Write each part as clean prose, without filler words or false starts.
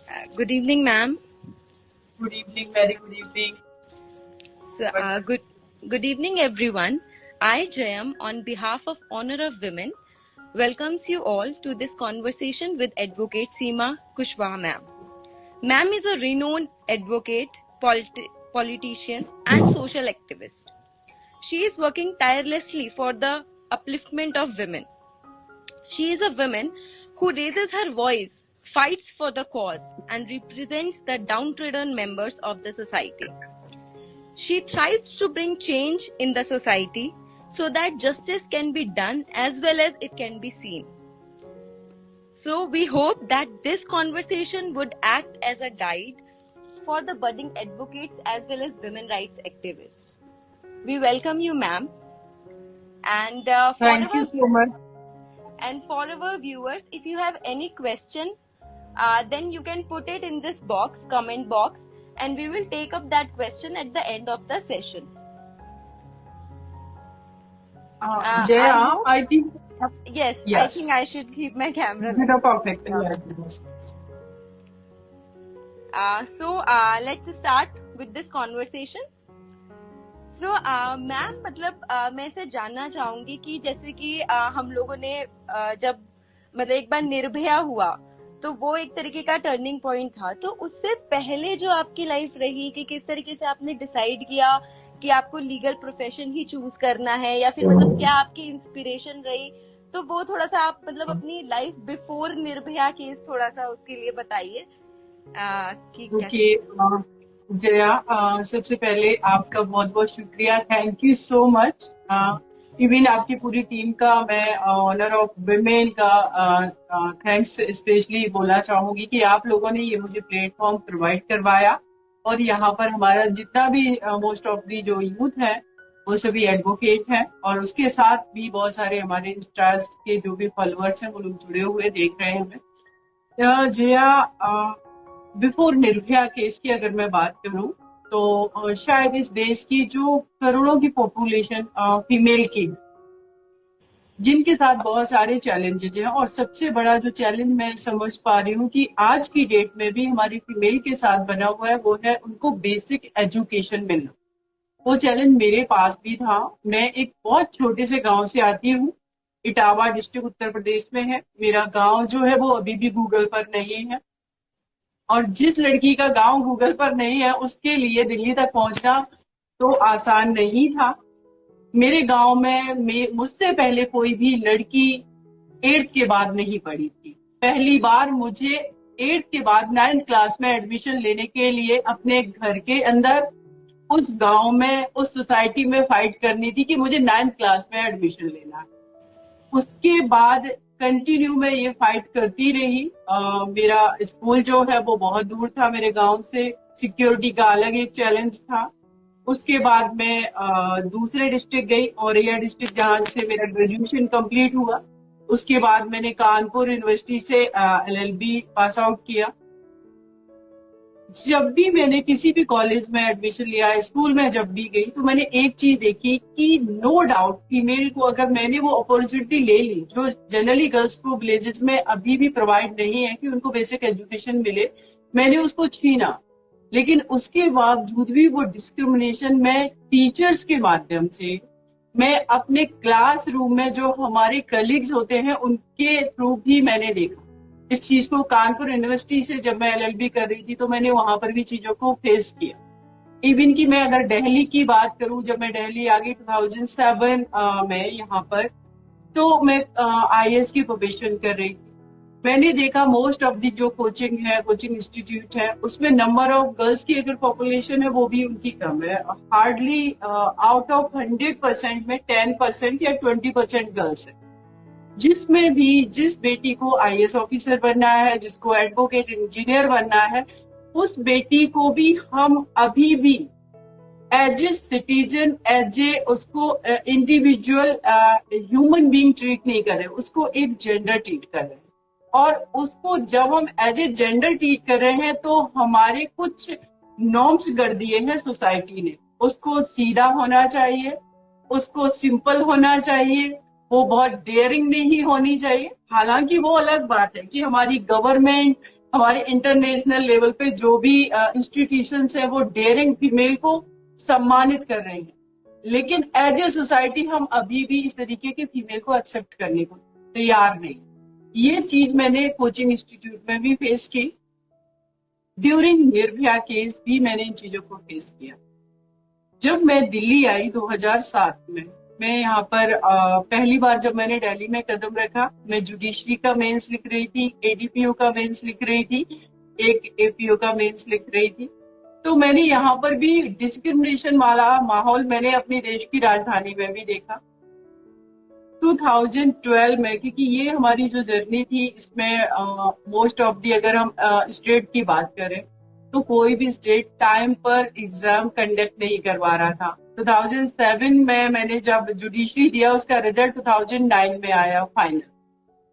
Good evening, ma'am. Good evening, very good evening. Good evening, everyone. I, Jayam, on behalf of Honor of Women, welcomes you all to this conversation with Advocate Seema Kushwaha, ma'am. Ma'am is a renowned advocate, politician, and social activist. She is working tirelessly for the upliftment of women. She is a woman who raises her voice, fights for the cause, and represents the downtrodden members of the society. She thrives to bring change in the society so that justice can be done as well as it can be seen. So we hope that this conversation would act as a guide for the budding advocates as well as women rights activists. We welcome you, ma'am. And Thank you so much. And for our viewers, if you have any question, then you can put it in this box, comment box, and we will take up that question at the end of the session. Jaya, I think... Yes, I think I should keep my camera. Perfect. So let's start with this conversation. So ma'am मतलब मैं इसे जानना चाहूंगी कि जैसे कि हम लोगों ने जब मतलब एक बार निर्भया हुआ तो वो एक तरीके का टर्निंग पॉइंट था, तो उससे पहले जो आपकी लाइफ रही कि किस तरीके से आपने डिसाइड किया कि आपको लीगल प्रोफेशन ही चूज करना है या फिर मतलब क्या आपकी इंस्पिरेशन रही, तो वो थोड़ा सा आप मतलब अपनी लाइफ बिफोर निर्भया केस थोड़ा सा उसके लिए बताइए कि जया, सबसे पहले आपका बहुत बहुत शुक्रिया, thank you so much. Even आपकी पूरी टीम का मैं ऑनर ऑफ विमेन का थैंक्स स्पेशली बोलना चाहूंगी कि आप लोगों ने ये मुझे प्लेटफॉर्म प्रोवाइड करवाया और यहाँ पर हमारा जितना भी मोस्ट ऑफ दी जो यूथ है वो सभी एडवोकेट हैं और उसके साथ भी बहुत सारे हमारे इंस्टास के जो भी फॉलोअर्स हैं वो लोग जुड़े हुए देख रहे हैं हमें। जया, बिफोर निर्भया केस की अगर मैं बात करूं तो शायद इस देश की जो करोड़ों की पॉपुलेशन फीमेल की जिनके साथ बहुत सारे चैलेंजेस हैं और सबसे बड़ा जो चैलेंज मैं समझ पा रही हूँ कि आज की डेट में भी हमारी फीमेल के साथ बना हुआ है वो है उनको बेसिक एजुकेशन मिलना। वो चैलेंज मेरे पास भी था। मैं एक बहुत छोटे से गांव से आती हूँ, इटावा डिस्ट्रिक्ट उत्तर प्रदेश में है। मेरा गांव जो है वो अभी भी गूगल पर नहीं है और जिस लड़की का गांव गूगल पर नहीं है उसके लिए दिल्ली तक पहुंचना तो आसान नहीं था। मेरे गांव में मुझसे पहले कोई भी लड़की 8th के बाद नहीं पढ़ी थी। पहली बार मुझे 8th के बाद 9th क्लास में एडमिशन लेने के लिए अपने घर के अंदर उस गांव में उस सोसाइटी में फाइट करनी थी कि मुझे 9th क्लास में एडमिशन लेना है। उसके बाद कंटिन्यू मैं ये फाइट करती रही। मेरा स्कूल जो है वो बहुत दूर था मेरे गांव से, सिक्योरिटी का अलग एक चैलेंज था। उसके बाद मैं दूसरे डिस्ट्रिक्ट गई, औरैया डिस्ट्रिक्ट, जहां से मेरा ग्रेजुएशन कंप्लीट हुआ। उसके बाद मैंने कानपुर यूनिवर्सिटी से LLB पास आउट किया। जब भी मैंने किसी भी कॉलेज में एडमिशन लिया, स्कूल में जब भी गई, तो मैंने एक चीज देखी कि नो डाउट फीमेल को अगर मैंने वो अपॉर्चुनिटी ले ली जो जनरली गर्ल्स को विलेजेस में अभी भी प्रोवाइड नहीं है कि उनको बेसिक एजुकेशन मिले, मैंने उसको छीना। लेकिन उसके बावजूद भी वो डिस्क्रिमिनेशन मैं टीचर्स के माध्यम से, मैं अपने क्लासरूम में जो हमारे कलीग्स होते हैं उनके थ्रू भी मैंने देखा इस चीज को। कानपुर यूनिवर्सिटी से जब मैं LLB कर रही थी तो मैंने वहां पर भी चीजों को फेस किया। इवन की मैं अगर दिल्ली की बात करूं, जब मैं दिल्ली आ गई 2007 में यहाँ पर, तो मैं IAS की प्रोफेशन कर रही थी। मैंने देखा मोस्ट ऑफ दी जो कोचिंग है, कोचिंग इंस्टीट्यूट है, उसमें नंबर ऑफ गर्ल्स की अगर पॉपुलेशन है वो भी उनकी कम है। हार्डली आउट ऑफ 100% में 10% या 20% गर्ल्स है। जिसमें भी जिस बेटी को IAS ऑफिसर बनना है, जिसको एडवोकेट इंजीनियर बनना है, उस बेटी को भी हम अभी भी as a citizen, as a उसको इंडिविजुअल ह्यूमन बीइंग ट्रीट नहीं कर रहे, उसको एक जेंडर ट्रीट कर रहे हैं। और उसको जब हम एज ए जेंडर ट्रीट कर रहे हैं तो हमारे कुछ नॉर्म्स गढ़ दिए हैं सोसाइटी ने। उसको सीधा होना चाहिए, उसको सिंपल होना चाहिए, वो बहुत डेयरिंग नहीं होनी चाहिए। हालांकि वो अलग बात है कि हमारी गवर्नमेंट हमारे इंटरनेशनल लेवल पे जो भी इंस्टीट्यूशंस है वो डेयरिंग फीमेल को सम्मानित कर रहे हैं, लेकिन एज ए सोसाइटी हम अभी भी इस तरीके के फीमेल को एक्सेप्ट करने को तैयार नहीं। ये चीज मैंने कोचिंग इंस्टीट्यूट में भी फेस की, ड्यूरिंग निर्भया केस भी मैंने इन चीजों को फेस किया। जब मैं दिल्ली आई 2007 में, मैं यहाँ पर पहली बार जब मैंने दिल्ली में कदम रखा, मैं जुडिशरी का मेंस लिख रही थी, एडीपीओ का मेंस लिख रही थी, एक एपीओ का मेंस लिख रही थी। तो मैंने यहाँ पर भी डिस्क्रिमिनेशन वाला माहौल मैंने अपने देश की राजधानी में भी देखा। 2012 में, क्योंकि ये हमारी जो जर्नी थी इसमें मोस्ट ऑफ दी, अगर हम स्टेट की बात करें तो कोई भी स्टेट टाइम पर एग्जाम कंडक्ट नहीं करवा रहा था। 2007 में मैंने जब जुडिशरी दिया, उसका रिजल्ट 2009 में आया फाइनल,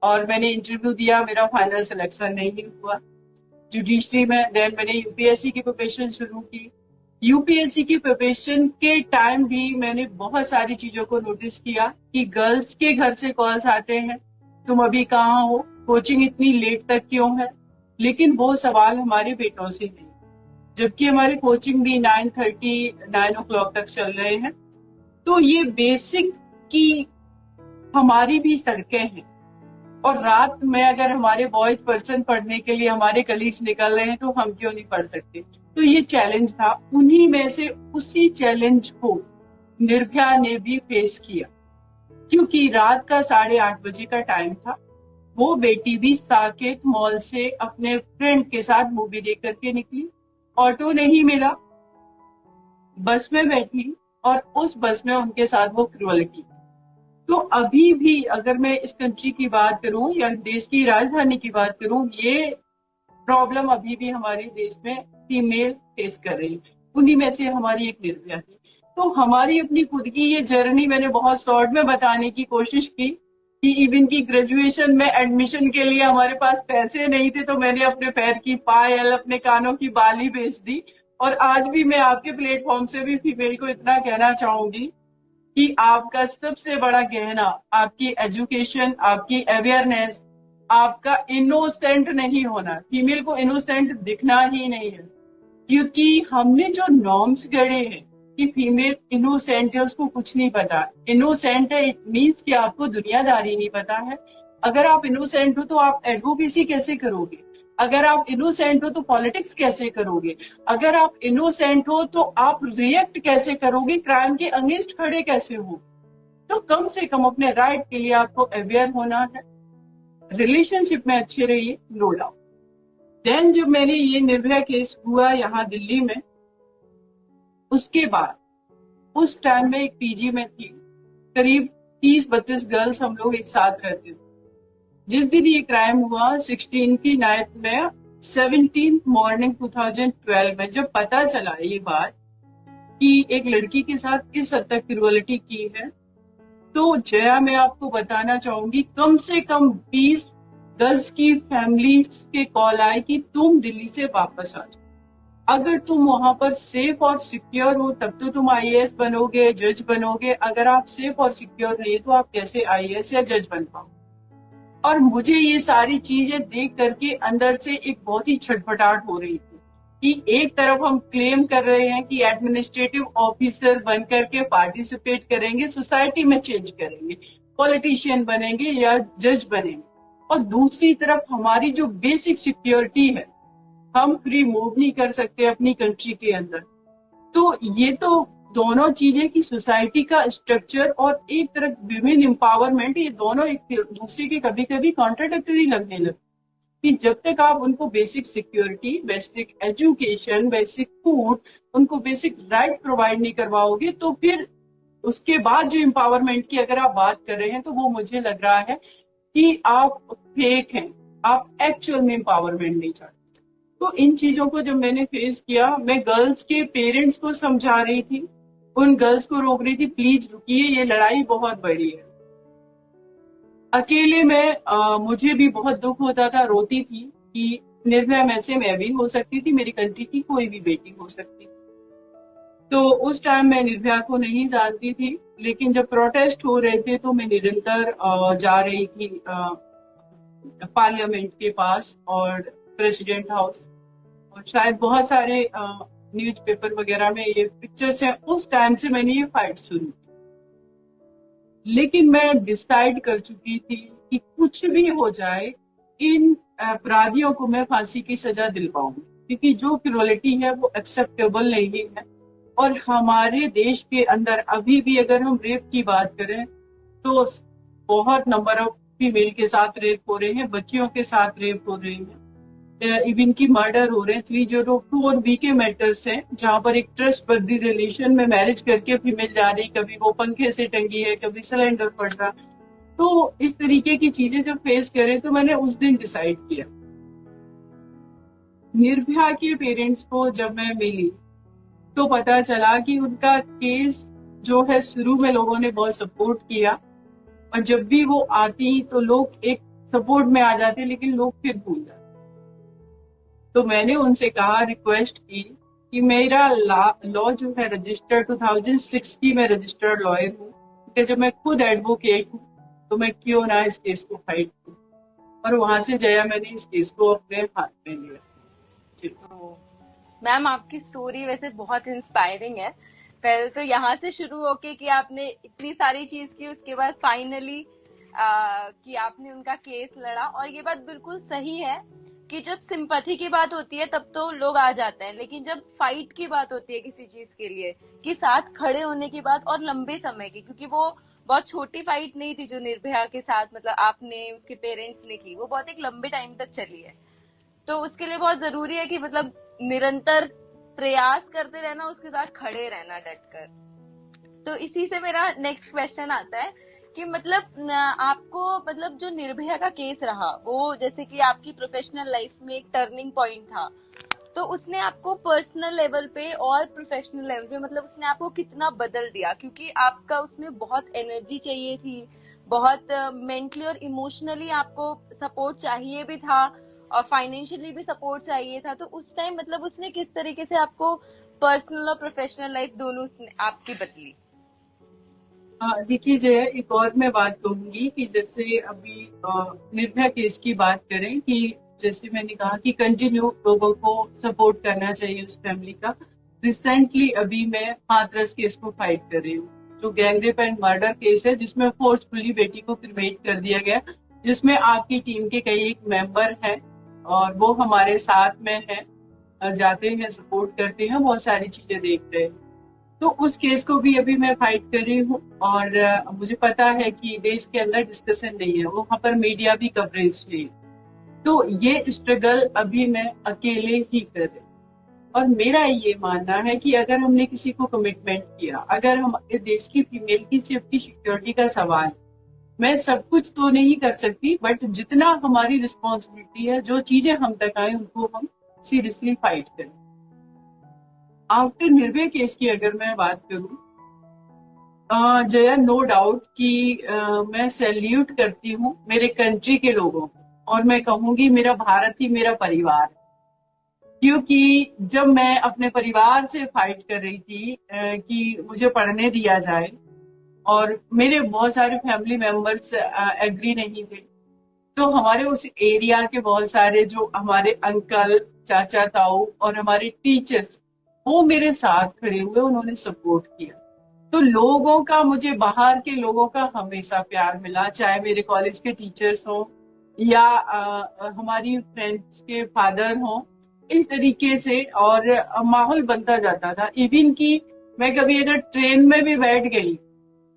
और मैंने इंटरव्यू दिया, मेरा फाइनल सिलेक्शन नहीं हुआ जुडिशरी में। देन मैंने यूपीएससी की प्रिपरेशन शुरू की। यूपीएससी की प्रिपरेशन के टाइम भी मैंने बहुत सारी चीजों को नोटिस किया कि गर्ल्स के घर से कॉल्स आते हैं, तुम अभी कहाँ हो, कोचिंग इतनी लेट तक क्यों है, लेकिन वो सवाल हमारे बेटों से नहीं, जबकि हमारे कोचिंग भी 9:30 9 o'clock तक चल रहे हैं। तो ये बेसिक की हमारी भी सड़कें हैं, और रात में अगर हमारे बॉयज पर्सन पढ़ने के लिए हमारे कलीग्स निकल रहे हैं तो हम क्यों नहीं पढ़ सकते। तो ये चैलेंज था, उन्हीं में से उसी चैलेंज को निर्भया ने भी फेस किया, क्योंकि रात का 8:30 बजे का टाइम था। वो बेटी भी साकेत मॉल से अपने फ्रेंड के साथ मूवी देख करके निकली, ऑटो नहीं मिला, बस में बैठी, और उस बस में उनके साथ वो क्रूअलिटी। तो अभी भी अगर मैं इस कंट्री की बात करूं या देश की राजधानी की बात करूं, ये प्रॉब्लम अभी भी हमारे देश में फीमेल फेस कर रही है। उन्हीं में से हमारी एक निर्भया थी। तो हमारी अपनी खुद की ये जर्नी मैंने बहुत शॉर्ट में बताने की कोशिश की कि इवन की ग्रेजुएशन में एडमिशन के लिए हमारे पास पैसे नहीं थे, तो मैंने अपने पैर की पायल, अपने कानों की बाली बेच दी। और आज भी मैं आपके प्लेटफॉर्म से भी फीमेल को इतना कहना चाहूंगी कि आपका सबसे बड़ा गहना आपकी एजुकेशन, आपकी अवेयरनेस, आपका इनोसेंट नहीं होना। फीमेल को इनोसेंट दिखना ही नहीं है, क्योंकि हमने जो नॉर्म्स गढ़े हैं कि फीमेल इनोसेंट है, उसको कुछ नहीं पता। इनोसेंट है इट मीन्स कि आपको दुनियादारी नहीं पता है। अगर आप इनोसेंट हो तो आप एडवोकेसी कैसे करोगे, अगर आप इनोसेंट हो तो पॉलिटिक्स कैसे करोगे, अगर आप इनोसेंट हो तो आप रिएक्ट कैसे करोगे, क्राइम के अगेंस्ट खड़े कैसे हो। तो कम से कम अपने राइट के लिए आपको अवेयर होना है। रिलेशनशिप में अच्छे रहिए, नो डाउट। देन जब मैंने ये निर्भया केस हुआ यहाँ दिल्ली में, उसके बाद उस टाइम में एक पीजी में थी, करीब 30-32 गर्ल्स हम लोग एक साथ रहते थे। जिस दिन ये क्राइम हुआ 16 की नाइट में, 17 मॉर्निंग 2012 में जब पता चला ये बात कि एक लड़की के साथ किस हद तक क्रूअलिटी की है, तो जया मैं आपको बताना चाहूंगी कम से कम 20 गर्ल्स की फैमिली के कॉल आए कि तुम दिल्ली से वापस आ जाओ। अगर तुम वहां पर सेफ और सिक्योर हो तब तो तुम आईएएस बनोगे, जज बनोगे। अगर आप सेफ और सिक्योर नहीं तो आप कैसे आईएएस या जज बन पाओ। और मुझे ये सारी चीजें देख करके अंदर से एक बहुत ही छटपटाहट हो रही थी कि एक तरफ हम क्लेम कर रहे हैं कि एडमिनिस्ट्रेटिव ऑफिसर बन करके पार्टिसिपेट करेंगे, सोसाइटी में चेंज करेंगे, पॉलिटिशियन बनेंगे या जज बनेंगे, और दूसरी तरफ हमारी जो बेसिक सिक्योरिटी है, हम फ्री मूव नहीं कर सकते अपनी कंट्री के अंदर। तो ये तो दोनों चीजें कि सोसाइटी का स्ट्रक्चर और एक तरफ विमेन एम्पावरमेंट, ये दोनों एक दूसरे के कभी कभी कॉन्ट्राडिक्टरी लगने लगते कि जब तक आप उनको basic security, basic education, basic food, उनको बेसिक राइट प्रोवाइड नहीं करवाओगे, तो फिर उसके बाद जो एम्पावरमेंट की अगर आप बात कर रहे हैं तो वो मुझे लग रहा है कि आप फेक हैं, आप एक्चुअल में एम्पावरमेंट नहीं चाहते। तो इन चीजों को जब मैंने फेस किया, मैं गर्ल्स के पेरेंट्स को समझा रही थी, उन गर्ल्स को रोक रही थी, प्लीज रुकिए, ये लड़ाई बहुत बड़ी है। अकेले में मुझे भी बहुत दुख होता था, रोती थी कि निर्भया में से मैं भी हो सकती थी, मेरी कंट्री की कोई भी बेटी हो सकती। तो उस टाइम मैं निर्भया को नहीं जानती थी, लेकिन जब प्रोटेस्ट हो रहे थे तो मैं निरंतर जा रही थी पार्लियामेंट के पास, और प्रेसिडेंट हाउस, और शायद बहुत सारे न्यूज़पेपर वगैरह में ये पिक्चर्स हैं। उस टाइम से मैंने ये फाइट शुरू की, लेकिन मैं डिसाइड कर चुकी थी कि कुछ भी हो जाए, इन अपराधियों को मैं फांसी की सजा दिलवाऊंगी, क्योंकि जो क्रूरलिटी है वो एक्सेप्टेबल नहीं है। और हमारे देश के अंदर अभी भी अगर हम रेप की बात करें तो बहुत नंबर ऑफ फीमेल के साथ रेप हो रहे हैं, बच्चियों के साथ रेप हो रहे हैं, इवन की मर्डर हो रहे हैं। 302 और बी के मैटर्स हैं, जहां पर एक ट्रस्ट बद्दी रिलेशन में मैरिज करके फीमेल जा रही, कभी वो पंखे से टंगी है, कभी सिलेंडर पड़ रहा। तो इस तरीके की चीजें जब फेस करें तो मैंने उस दिन डिसाइड किया। निर्भया के पेरेंट्स को जब मैं मिली तो पता चला कि उनका केस जो है, शुरू में लोगों ने बहुत सपोर्ट किया, और जब भी वो आती तो लोग एक सपोर्ट में आ जाते, लेकिन लोग फिर भूल जाते। तो मैंने उनसे कहा, रिक्वेस्ट की कि मेरा लॉ जो है रजिस्टर्ड 2006 की मैं रजिस्टर्ड लॉयर हूँ, कि जब मैं खुद एडवोकेट हूँ तो मैं क्यों ना इस केस को फाइट करूँ। और वहां से जया मैंने इस केस को अपने हाथ में लिया। जी। मैम, आपकी स्टोरी वैसे बहुत इंस्पायरिंग है। पहले तो यहाँ से शुरू होके कि आपने इतनी सारी चीज की, उसके बाद फाइनली कि आपने उनका केस लड़ा। और ये बात बिल्कुल सही है कि जब सिंपैथी की बात होती है तब तो लोग आ जाते हैं, लेकिन जब फाइट की बात होती है किसी चीज के लिए, कि साथ खड़े होने की बात, और लंबे समय की, क्योंकि वो बहुत छोटी फाइट नहीं थी जो निर्भया के साथ मतलब आपने, उसके पेरेंट्स ने की, वो बहुत एक लंबे टाइम तक चली है। तो उसके लिए बहुत जरूरी है कि मतलब निरंतर प्रयास करते रहना, उसके साथ खड़े रहना डट कर। तो इसी से मेरा नेक्स्ट क्वेश्चन आता है कि मतलब आपको मतलब जो निर्भया का केस रहा, वो जैसे कि आपकी प्रोफेशनल लाइफ में एक टर्निंग पॉइंट था, तो उसने आपको पर्सनल लेवल पे और प्रोफेशनल लेवल पे मतलब उसने आपको कितना बदल दिया? क्योंकि आपका उसमें बहुत एनर्जी चाहिए थी, बहुत मेंटली और इमोशनली आपको सपोर्ट चाहिए भी था, और फाइनेंशियली भी सपोर्ट चाहिए था। तो उस टाइम मतलब उसने किस तरीके से आपको पर्सनल और प्रोफेशनल लाइफ दोनों आपकी बदली? देखिए जय, एक और मैं बात कहूंगी कि जैसे अभी निर्भया केस की बात करें, कि जैसे मैंने कहा कि कंटिन्यू लोगों को सपोर्ट करना चाहिए उस फैमिली का। रिसेंटली अभी मैं हाथरस केस को फाइट कर रही हूँ, जो गैंगरेप एंड मर्डर केस है, जिसमें फोर्सफुली बेटी को क्रिमेट कर दिया गया, जिसमें आपकी टीम के कई एक मेंबर हैं और वो हमारे साथ में है, जाते हैं, सपोर्ट करते हैं, बहुत सारी चीजें देखते हैं। तो उस केस को भी अभी मैं फाइट कर रही हूँ, और मुझे पता है कि देश के अंदर डिस्कशन नहीं है, वहां पर मीडिया भी कवरेज नहीं। तो ये स्ट्रगल अभी मैं अकेले ही कर रही हूँ। और मेरा ये मानना है कि अगर हमने किसी को कमिटमेंट किया, अगर हमारे देश की फीमेल की सेफ्टी सिक्योरिटी का सवाल, मैं सब कुछ तो नहीं कर सकती, बट जितना हमारी रिस्पॉन्सिबिलिटी है, जो चीजें हम तक आए उनको हम सीरियसली फाइट करें। आफ्टर निर्भया केस की अगर मैं बात करूं, जया, नो डाउट कि मैं सैल्यूट करती हूँ मेरे कंट्री के लोगों को, और मैं कहूंगी मेरा भारत ही मेरा परिवार है। क्योंकि जब मैं अपने परिवार से फाइट कर रही थी कि मुझे पढ़ने दिया जाए, और मेरे बहुत सारे फैमिली मेंबर्स एग्री नहीं थे, तो हमारे उस एरिया के बहुत सारे जो हमारे अंकल, चाचा, ताऊ और हमारे टीचर्स, वो मेरे साथ खड़े हुए, उन्होंने सपोर्ट किया। तो लोगों का, मुझे बाहर के लोगों का हमेशा प्यार मिला, चाहे मेरे कॉलेज के टीचर्स हों या हमारी फ्रेंड्स के फादर हों, इस तरीके से। और माहौल बनता जाता था। इवन कि मैं कभी अगर ट्रेन में भी बैठ गई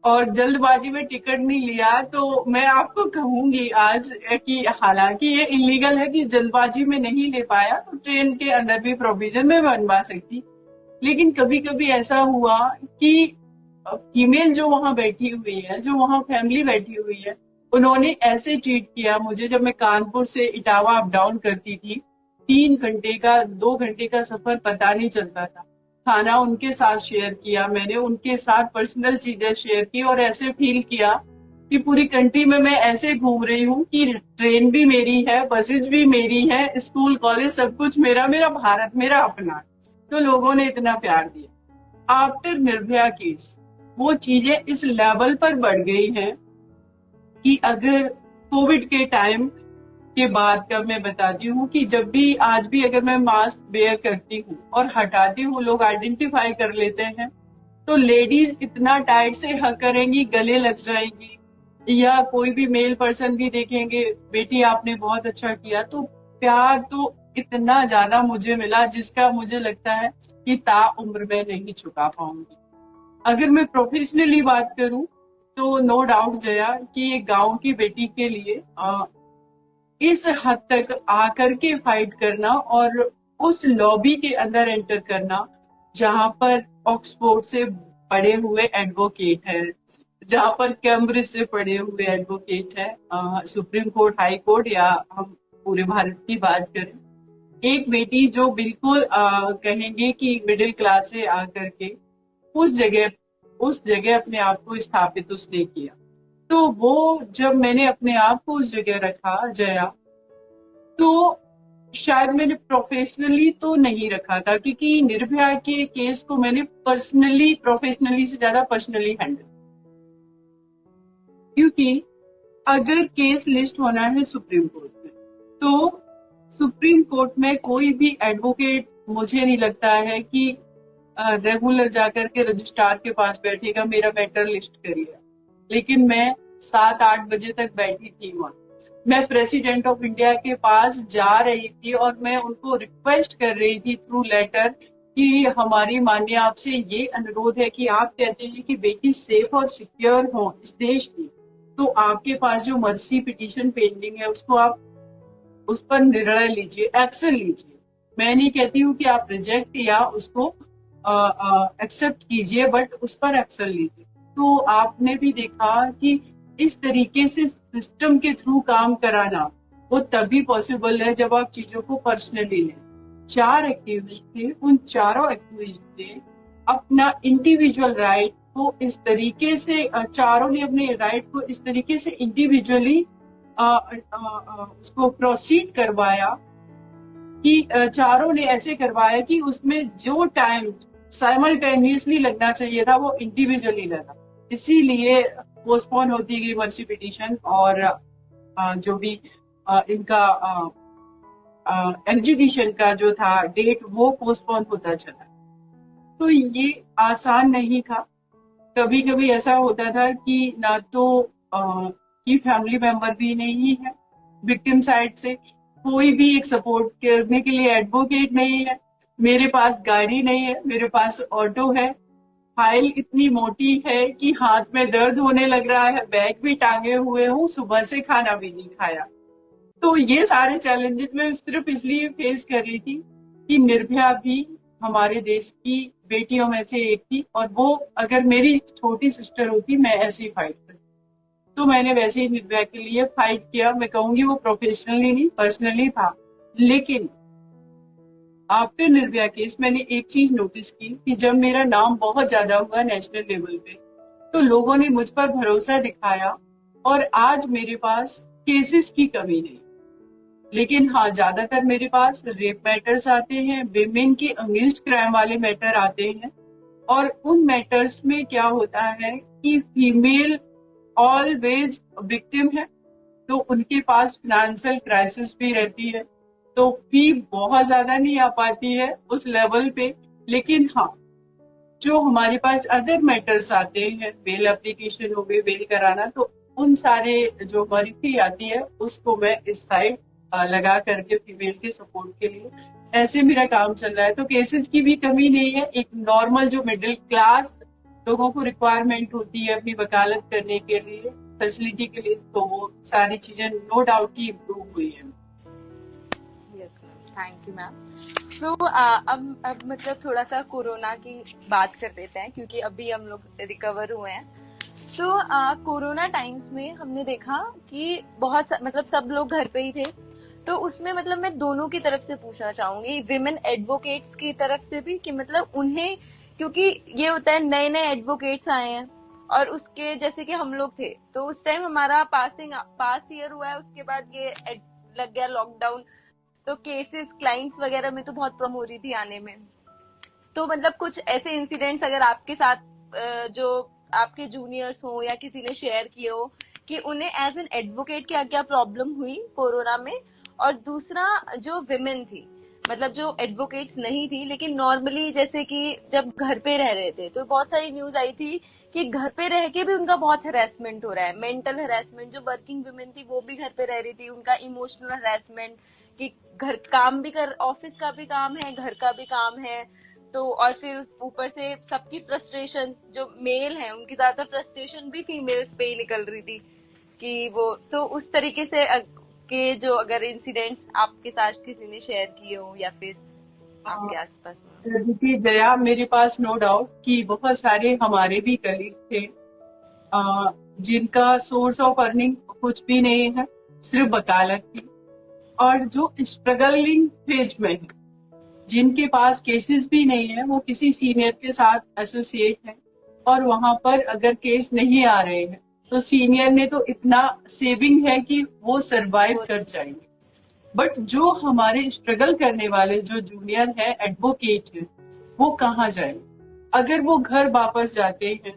और जल्दबाजी में टिकट नहीं लिया, तो मैं आपको कहूंगी आज कि हालांकि ये इलीगल है कि जल्दबाजी में नहीं ले पाया, तो ट्रेन के अंदर भी प्रोविजन में बनवा सकती। लेकिन कभी कभी ऐसा हुआ कि फीमेल जो वहां बैठी हुई है, जो वहां फैमिली बैठी हुई है, उन्होंने ऐसे ट्रीट किया मुझे। जब मैं कानपुर से इटावा अप डाउन करती थी, 3 घंटे का, 2 घंटे का सफर पता नहीं चलता था। खाना उनके साथ शेयर किया मैंने, उनके साथ पर्सनल चीजें शेयर की, और ऐसे फील किया कि पूरी कंट्री में मैं ऐसे घूम रही हूँ कि ट्रेन भी मेरी है, बसेस भी मेरी है, स्कूल कॉलेज सब कुछ मेरा, मेरा भारत मेरा अपना। तो लोगों ने इतना प्यार दिया। आफ्टर निर्भया केस वो चीजें इस लेवल पर बढ़ गई हैं कि अगर कोविड के टाइम के बाद का मैं बताती हूँ कि जब भी आज भी अगर मैं मास्क वेयर करती हूँ और हटाती हूँ, लोग आइडेंटिफाई कर लेते हैं। तो लेडीज इतना टाइट से हक करेंगी, गले लग जाएंगी, या कोई भी मेल पर्सन भी देखेंगे, बेटी आपने बहुत अच्छा किया। तो प्यार तो इतना ज्यादा मुझे मिला जिसका मुझे लगता है कि ताउम्र मैं नहीं चुका पाऊंगी। अगर मैं प्रोफेशनली बात करूं तो नो डाउट जया कि एक गांव की बेटी के लिए इस हद तक आकर के फाइट करना और उस लॉबी के अंदर एंटर करना जहां पर ऑक्सफोर्ड से पढ़े हुए एडवोकेट है, जहां पर कैम्ब्रिज से पढ़े हुए एडवोकेट है, सुप्रीम कोर्ट, हाई कोर्ट, या हम पूरे भारत की बात करें, एक बेटी जो बिल्कुल कहेंगे कि मिडिल क्लास से आकर के उस जगह अपने आप को स्थापित उसने किया। तो वो जब मैंने अपने आप को उस जगह रखा जया, तो शायद मैंने प्रोफेशनली तो नहीं रखा था, क्योंकि निर्भया के केस को मैंने पर्सनली, प्रोफेशनली से ज्यादा पर्सनली हैंडल, क्योंकि अगर केस लिस्ट होना है सुप्रीम कोर्ट में, तो सुप्रीम कोर्ट में कोई भी एडवोकेट मुझे नहीं लगता है कि रेगुलर जाकर के रजिस्ट्रार के पास बैठेगा मेरा मैटर लिस्ट करिए। लेकिन मैं 7-8 बजे तक बैठी थी वहां। मैं प्रेसिडेंट ऑफ इंडिया के पास जा रही थी और मैं उनको रिक्वेस्ट कर रही थी थ्रू लेटर कि हमारी माननीय आपसे ये अनुरोध है कि आप कहते हैं कि बेटी सेफ और सिक्योर हो इस देश की, तो आपके पास जो मर्सी पिटीशन पेंडिंग है उसको आप उस पर निर्णय लीजिए, एक्शन लीजिए। मैं नहीं कहती हूँ कि आप रिजेक्ट या उसको एक्सेप्ट कीजिए, बट उस पर एक्शन लीजिए। तो आपने भी देखा कि इस तरीके से सिस्टम के थ्रू काम कराना वो तभी पॉसिबल है जब आप चीजों को पर्सनली लें। 4 एक्यूज थे, उन चारों एक्यूज ने अपना इंडिविजुअल राइट को इस तरीके से, चारों ने अपने राइट को इस तरीके से इंडिविजुअली उसको प्रोसीड करवाया कि चारों ने ऐसे करवाया कि उसमें जो टाइम साइमल्टेनियसली लगना चाहिए था वो इंडिविजुअली लगा। इसीलिए पोस्टपोन होती गई मर्सी पिटीशन, और जो भी इनका एग्जीक्यूशन का जो था डेट वो पोस्टपोन होता चला। तो ये आसान नहीं था। कभी कभी ऐसा होता था कि ना तो की फैमिली मेंबर भी नहीं है, विक्टिम साइड से कोई भी एक सपोर्ट करने के लिए एडवोकेट नहीं है, मेरे पास गाड़ी नहीं है, मेरे पास ऑटो है, फाइल इतनी मोटी है कि हाथ में दर्द होने लग रहा है, बैग भी टांगे हुए हूँ, सुबह से खाना भी नहीं खाया। तो ये सारे चैलेंजेस मैं सिर्फ इसलिए फेस कर रही थी कि निर्भया भी हमारे देश की बेटियों में से एक थी, और वो अगर मेरी छोटी सिस्टर होती मैं ऐसे ही फाइट करती। तो मैंने वैसे ही निर्भया के लिए फाइट किया। मैं कहूंगी वो प्रोफेशनली नहीं, पर्सनली था। लेकिन आफ्टर निर्भया केस मैंने एक चीज नोटिस की कि जब मेरा नाम बहुत ज्यादा हुआ नेशनल लेवल पे, तो लोगों ने मुझ पर भरोसा दिखाया, और आज मेरे पास केसेस की कमी नहीं। लेकिन हाँ, ज्यादातर मेरे पास रेप मैटर्स आते हैं, विमेन के अगेंस्ट क्राइम वाले मैटर आते हैं, और उन मैटर्स में क्या होता है कि फीमेल ऑलवेज विक्टिम है, तो उनके पास फिनेंशियल क्राइसिस भी रहती है, तो फी बहुत ज्यादा नहीं आ पाती है उस लेवल पे। लेकिन हाँ, जो हमारे पास अदर मैटर्स आते हैं, बेल एप्लीकेशन हो गई, बेल कराना, तो उन सारे जो हमारी फी आती है उसको मैं इस साइड लगा करके फीमेल के सपोर्ट के लिए ऐसे मेरा काम चल रहा है। तो केसेस की भी कमी नहीं है। एक नॉर्मल जो मिडिल क्लास लोगों को रिक्वायरमेंट होती है अपनी वकालत करने के लिए, फैसिलिटी के लिए, तो वो सारी चीजें नो डाउट की इम्प्रूव हुई है। Yes ma'am, thank you ma'am. So अब मतलब थोड़ा सा कोरोना की बात कर लेते हैं, क्योंकि अभी हम लोग रिकवर हुए हैं। तो कोरोना टाइम्स में हमने देखा कि बहुत मतलब सब लोग घर पे ही थे, तो उसमें मतलब मैं दोनों की तरफ से पूछना चाहूंगी, विमेन एडवोकेट्स की तरफ से भी, कि मतलब उन्हें, क्योंकि ये होता है नए नए एडवोकेट्स आए हैं, और उसके जैसे कि हम लोग थे तो उस टाइम हमारा पास ईयर हुआ है, उसके बाद ये लग गया लॉकडाउन, तो केसेस क्लाइंट्स वगैरह में तो बहुत प्रॉब्लम हो रही थी आने में। तो मतलब कुछ ऐसे इंसिडेंट्स अगर आपके साथ जो आपके जूनियर्स हो या किसी ने शेयर किए हो कि उन्हें एज एन एडवोकेट क्या क्या प्रॉब्लम हुई कोरोना में, और दूसरा जो विमेन थी, मतलब जो एडवोकेट्स नहीं थी लेकिन नॉर्मली जैसे कि जब घर पे रह रहे थे तो बहुत सारी न्यूज आई थी कि घर पे रह के भी उनका बहुत हरासमेंट हो रहा है, मेंटल हरासमेंट। जो वर्किंग वुमेन थी वो भी घर पे रह रही थी, उनका इमोशनल हरासमेंट, कि घर काम भी कर, ऑफिस का भी काम है, घर का भी काम है, तो और फिर ऊपर से सबकी फ्रस्ट्रेशन, जो मेल है उनकी ज्यादा फ्रस्ट्रेशन भी फीमेल्स पे ही निकल रही थी कि वो, तो उस तरीके से के जो अगर इंसिडेंट्स आपके साथ किसी ने शेयर किए हो या फिर आपके आसपास में। देखिए जया, मेरे पास नो डाउट कि बहुत सारे हमारे भी कलीग थे जिनका सोर्स ऑफ अर्निंग कुछ भी नहीं है, सिर्फ वकालत की, और जो स्ट्रगलिंग फेज में है, जिनके पास केसेस भी नहीं है, वो किसी सीनियर के साथ एसोसिएट है और वहां पर अगर केस नहीं आ रहे हैं तो सीनियर ने तो इतना सेविंग है कि वो सरवाइव कर जाएंगे। बट जो हमारे स्ट्रगल करने वाले जो जूनियर है, एडवोकेट है, वो कहाँ जाए? अगर वो घर वापस जाते हैं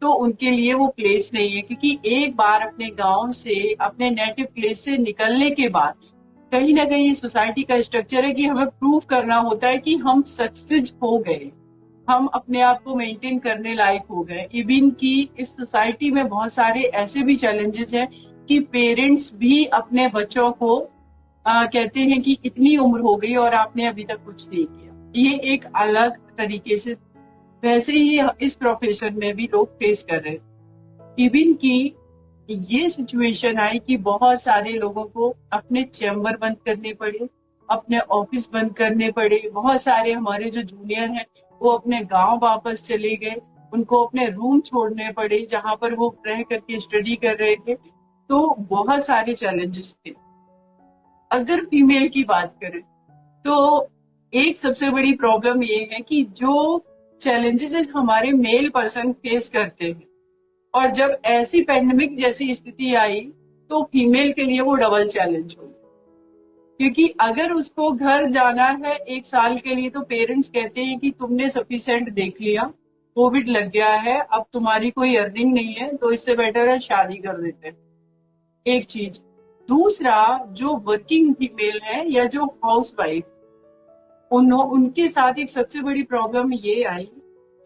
तो उनके लिए वो प्लेस नहीं है, क्योंकि एक बार अपने गांव से, अपने नेटिव प्लेस से निकलने के बाद कहीं ना कहीं सोसाइटी का स्ट्रक्चर है कि हमें प्रूव करना होता है कि हम सक्सेस हो गए, हम अपने आप को मेंटेन करने लायक हो गए। इवन की इस सोसाइटी में बहुत सारे ऐसे भी चैलेंजेस हैं कि पेरेंट्स भी अपने बच्चों को कहते हैं कि इतनी उम्र हो गई और आपने अभी तक कुछ नहीं किया। ये एक अलग तरीके से वैसे ही इस प्रोफेशन में भी लोग फेस कर रहे हैं। इवन की ये सिचुएशन आई कि बहुत सारे लोगों को अपने चैम्बर बंद करने पड़े, अपने ऑफिस बंद करने पड़े। बहुत सारे हमारे जो जूनियर हैं वो अपने गांव वापस चले गए, उनको अपने रूम छोड़ने पड़े जहां पर वो रह करके स्टडी कर रहे थे। तो बहुत सारे चैलेंजेस थे। अगर फीमेल की बात करें तो एक सबसे बड़ी प्रॉब्लम ये है कि जो चैलेंजेस हमारे मेल पर्सन फेस करते हैं, और जब ऐसी पैंडेमिक जैसी स्थिति आई तो फीमेल के लिए वो डबल चैलेंज हो, क्योंकि अगर उसको घर जाना है 1 साल के लिए तो पेरेंट्स कहते हैं कि तुमने सफिशिएंट देख लिया, कोविड लग गया है, अब तुम्हारी कोई अर्निंग नहीं है, तो इससे बेटर है शादी कर देते हैं। एक चीज। दूसरा, जो वर्किंग फीमेल है या जो हाउस वाइफ, उनके साथ एक सबसे बड़ी प्रॉब्लम ये आई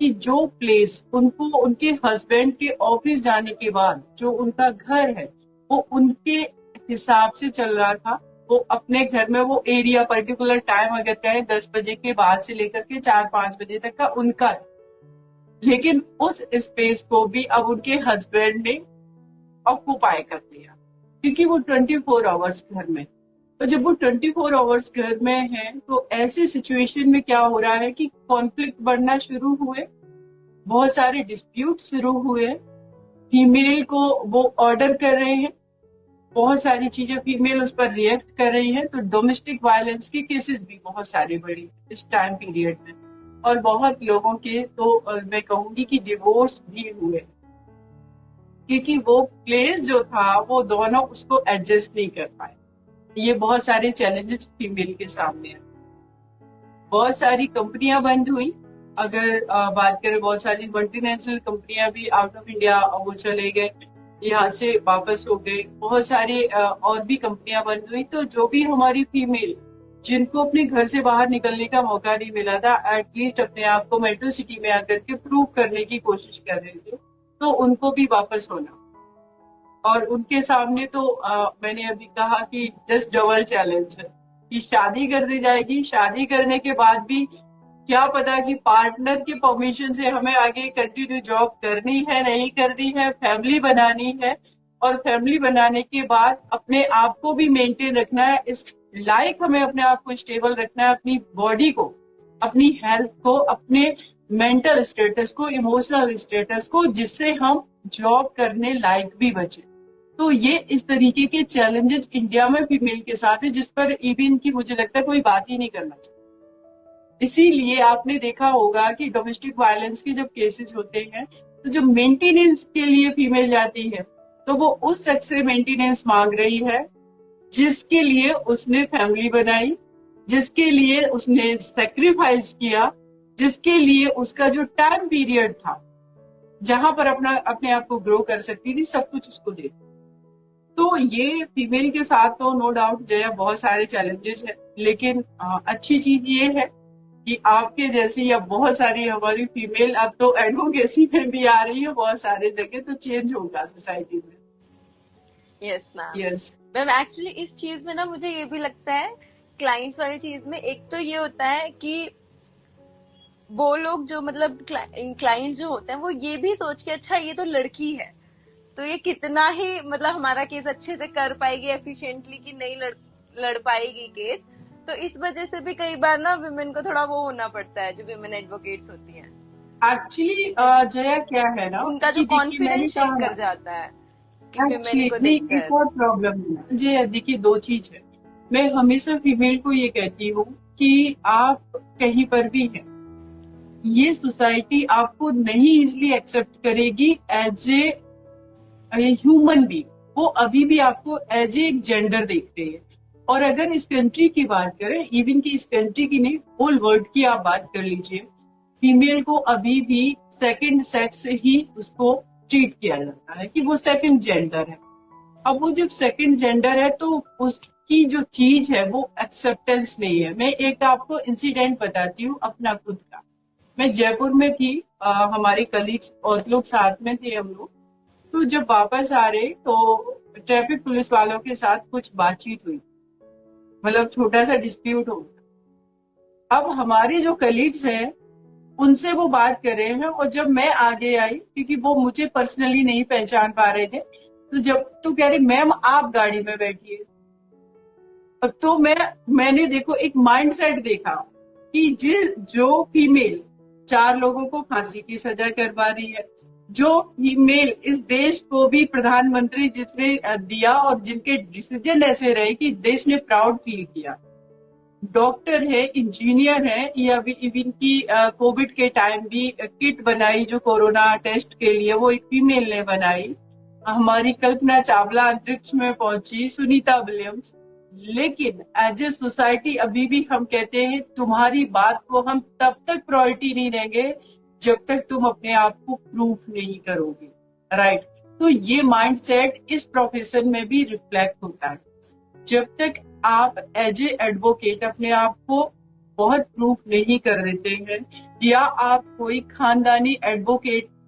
कि जो प्लेस उनको उनके हस्बैंड के ऑफिस जाने के बाद जो उनका घर है वो उनके हिसाब से चल रहा था। वो अपने घर में वो एरिया पर्टिकुलर टाइम अगर कहें 10 बजे के बाद से लेकर के 4-5 बजे तक का उनका, लेकिन उस स्पेस को भी अब उनके हस्बैंड ने ऑक्यूपाई कर लिया, क्योंकि वो 24 आवर्स घर में। तो जब वो 24 आवर्स घर में है तो ऐसे सिचुएशन में क्या हो रहा है कि कॉन्फ्लिक्ट बढ़ना शुरू हुए, बहुत सारे डिस्प्यूट शुरू हुए, फीमेल को वो ऑर्डर कर रहे हैं, बहुत सारी चीजें फीमेल उस पर रिएक्ट कर रही है। तो डोमेस्टिक वायलेंस के केसेस भी बहुत सारे बढ़े इस टाइम पीरियड में, और बहुत लोगों के तो मैं कहूंगी कि डिवोर्स भी हुए, क्योंकि वो प्लेस जो था वो दोनों उसको एडजस्ट नहीं कर पाए। ये बहुत सारे चैलेंजेस फीमेल के सामने हैं। बहुत सारी कंपनियां बंद हुई। अगर बात करें, बहुत सारी मल्टीनेशनल कंपनियां भी आउट ऑफ इंडिया वो चले गए, यहाँ से वापस हो गए। बहुत सारी और भी कंपनियां बंद हुई। तो जो भी हमारी फीमेल जिनको अपने घर से बाहर निकलने का मौका नहीं मिला था, एटलीस्ट अपने आप को मेट्रो सिटी में आकर के प्रूव करने की कोशिश कर रहे थे, तो उनको भी वापस होना। और उनके सामने तो मैंने अभी कहा कि जस्ट डबल चैलेंज है कि शादी कर दी जाएगी, शादी करने के बाद भी क्या पता कि पार्टनर के परमिशन से हमें आगे कंटिन्यू जॉब करनी है नहीं करनी है, फैमिली बनानी है, और फैमिली बनाने के बाद अपने आप को भी मेंटेन रखना है, इस लाइक हमें अपने आप को स्टेबल रखना है, अपनी बॉडी को, अपनी हेल्थ को, अपने मेंटल स्टेटस को, इमोशनल स्टेटस को, जिससे हम जॉब करने लायक भी बचे। तो ये इस तरीके के चैलेंजेस इंडिया में फीमेल के साथ है, जिस पर इवन की मुझे लगता है कोई बात ही नहीं करना चाहिए। इसीलिए आपने देखा होगा कि डोमेस्टिक वायलेंस के जब केसेस होते हैं तो जब मेंटेनेंस के लिए फीमेल जाती है तो वो उस शख्स से मेंटेनेंस मांग रही है जिसके लिए उसने फैमिली बनाई, जिसके लिए उसने सेक्रीफाइस किया, जिसके लिए उसका जो टाइम पीरियड था जहां पर अपने आप को ग्रो कर सकती थी, सब कुछ उसको दे। तो ये फीमेल के साथ तो नो डाउट जया बहुत सारे चैलेंजेस है, लेकिन अच्छी चीज ये है कि आपके जैसी या बहुत सारी हमारी फीमेल अब तो एडवोकेसी में भी आ रही है बहुत सारे जगह, तो चेंज होगा सोसाइटी में। Yes ma'am. Yes. Ma'am actually इस चीज में ना मुझे ये भी लगता है, क्लाइंट्स वाली चीज में एक तो ये होता है कि वो लोग जो मतलब क्लाइंट जो होते हैं वो ये भी सोच के अच्छा ये तो लड़की है तो ये कितना ही मतलब हमारा केस अच्छे से कर पाएगी एफिशिएंटली कि नहीं लड़ पाएगी केस। तो इस वजह से भी कई बार ना विमेन को थोड़ा वो होना पड़ता है, जो विमेन एडवोकेट्स होती हैं एक्चुअली जया क्या है ना उनका जो कि देखिए मैंने कॉन्फिडेंस शेक कहा कर ना, जाता है कि विमेन एक्चुअली को नहीं एक देखकर। और प्रॉब्लम है जया। देखिए दो चीज है, मैं हमेशा फीमेल को ये कहती हूँ कि आप कहीं पर भी हैं, ये सोसाइटी आपको नहीं इजिली एक्सेप्ट करेगी एज ए ह्यूमन बीइंग। वो अभी भी आपको एज ए जेंडर देखते हैं। और अगर इस कंट्री की बात करें, इवन की इस कंट्री की नहीं, होल वर्ल्ड की आप बात कर लीजिए, फीमेल को अभी भी सेकंड सेक्स ही उसको ट्रीट किया जाता है कि वो सेकंड जेंडर है। अब वो जब सेकंड जेंडर है तो उसकी जो चीज है वो एक्सेप्टेंस नहीं है। मैं एक आपको इंसिडेंट बताती हूँ अपना खुद का। मैं जयपुर में थी, हमारे कलीग्स और लोग साथ में थे हम लोग। तो जब वापस आ रहे तो ट्रैफिक पुलिस वालों के साथ कुछ बातचीत हुई, मतलब छोटा सा डिस्प्यूट हो गया। अब हमारे जो कलीग्स हैं उनसे वो बात कर रहे हैं, और जब मैं आगे आई क्योंकि वो मुझे पर्सनली नहीं पहचान पा रहे थे, तो जब तो कह रही मैम आप गाड़ी में बैठिए। अब तो मैंने देखो एक माइंडसेट देखा कि जो फीमेल चार लोगों को फांसी की सजा करवा रही है, जो फीमेल इस देश को भी प्रधानमंत्री जिसने दिया और जिनके डिसीजन ऐसे रहे कि देश ने प्राउड फील किया, डॉक्टर है, इंजीनियर है, या इवन की कोविड के टाइम भी किट बनाई जो कोरोना टेस्ट के लिए, वो एक फीमेल ने बनाई। हमारी कल्पना चावला अंतरिक्ष में पहुंची, सुनीता विलियम्स। लेकिन एज ए सोसाइटी अभी भी हम कहते हैं तुम्हारी बात को हम तब तक प्रायोरिटी नहीं देंगे जब तक तुम अपने आप को प्रूफ नहीं करोगे। राइट। तो ये माइंडसेट इस प्रोफेशन में भी रिफ्लेक्ट होता है। जब तक आप एज ए एडवोकेट अपने आप को बहुत प्रूफ नहीं कर देते हैं, या आप कोई खानदानी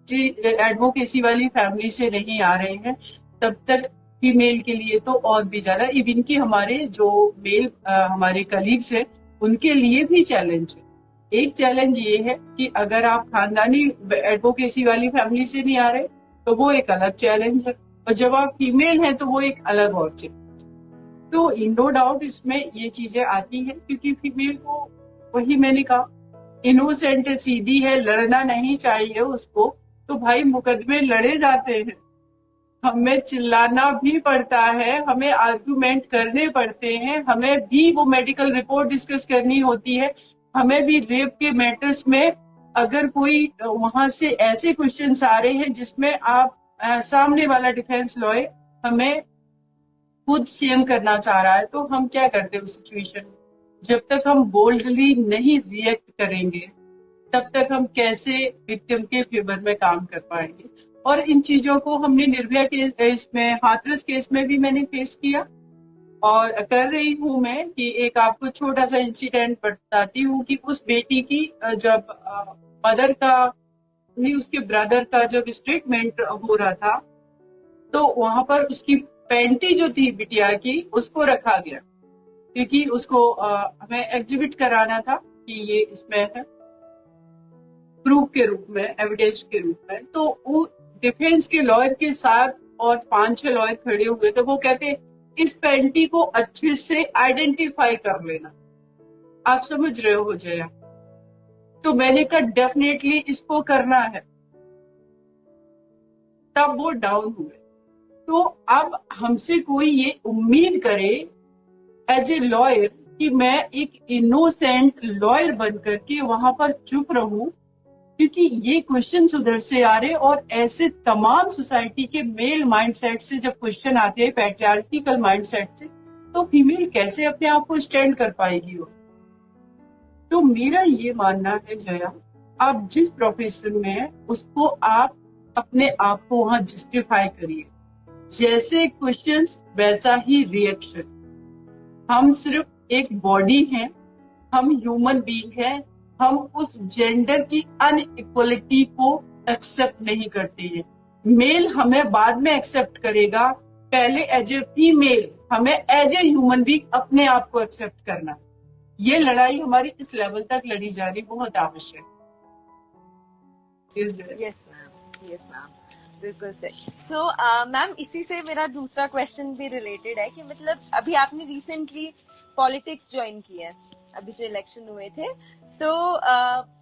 एडवोकेसी वाली फैमिली से नहीं आ रहे हैं, तब तक फीमेल के लिए तो और भी ज्यादा, इवन की हमारे जो मेल हमारे कलीग्स हैं उनके लिए भी चैलेंज है। एक चैलेंज ये है कि अगर आप खानदानी एडवोकेसी वाली फैमिली से नहीं आ रहे तो वो एक अलग चैलेंज है, और जब आप फीमेल हैं तो वो एक अलग और चैलेंज। तो नो डाउट इसमें ये चीजें आती हैं क्योंकि फीमेल को, वही मैंने कहा, इनोसेंट है, सीधी है, लड़ना नहीं चाहिए उसको, तो भाई मुकदमे लड़े जाते हैं, हमें चिल्लाना भी पड़ता है, हमें आर्गुमेंट करने पड़ते हैं, हमें भी वो मेडिकल रिपोर्ट डिस्कस करनी होती है, हमें भी रेप के मैटर्स में अगर कोई वहां से ऐसे क्वेश्चंस आ रहे हैं जिसमें आप सामने वाला डिफेंस लॉयर हमें खुद सेम करना चाह रहा है, तो हम क्या करते हैं उस सिचुएशन में? जब तक हम बोल्डली नहीं रिएक्ट करेंगे तब तक हम कैसे विक्टिम के फेवर में काम कर पाएंगे। और इन चीजों को हमने निर्भया केस में, हाथरस केस में भी मैंने फेस किया, और कर रही हूं मैं कि एक आपको छोटा सा इंसिडेंट बताती हूँ कि उस बेटी की जब मदर का नहीं उसके ब्रदर का जब स्टेटमेंट हो रहा था, तो वहां पर उसकी पैंटी जो थी बिटिया की उसको रखा गया क्योंकि उसको हमें एग्जिबिट कराना था कि ये इसमें है प्रूफ के रूप में, एविडेंस के रूप में। तो वो डिफेंस के लॉयर के साथ और 5-6 लॉयर खड़े हुए थे, वो कहते इस पैंटी को अच्छे से आइडेंटिफाई कर लेना। आप समझ रहे हो जया? तो मैंने कहा डेफिनेटली इसको करना है, तब वो डाउन हुए। तो अब हमसे कोई ये उम्मीद करे एज ए लॉयर कि मैं एक इनोसेंट लॉयर बन करके वहां पर चुप रहूं, क्योंकि ये क्वेश्चन उधर से आ रहे, और ऐसे तमाम सोसाइटी के मेल माइंडसेट से जब क्वेश्चन आते हैं, पैट्रियार्किकल माइंडसेट से, तो फीमेल कैसे अपने आप को स्टैंड कर पाएगी वो? तो मेरा ये मानना है जया, आप जिस प्रोफेशन में है उसको आप अपने आप को वहां जस्टिफाई करिए। जैसे क्वेश्चंस वैसा ही रिएक्शन। हम सिर्फ एक बॉडी हैं, हम ह्यूमन बीइंग हैं, हम उस जेंडर की अनइक्वलिटी को एक्सेप्ट नहीं करते हैं। मेल हमें बाद में एक्सेप्ट करेगा, पहले एज ए फीमेल हमें एज ए ह्यूमन बीइंग अपने आप को एक्सेप्ट करना। ये लड़ाई हमारी इस लेवल तक लड़ी जा रही बहुत आवश्यक है। यस मैम, यस मैम, बिल्कुल सही। सो मैम, इसी से मेरा दूसरा क्वेश्चन भी रिलेटेड है कि मतलब अभी आपने रिसेंटली पॉलिटिक्स ज्वाइन की है, अभी जो इलेक्शन हुए थे, तो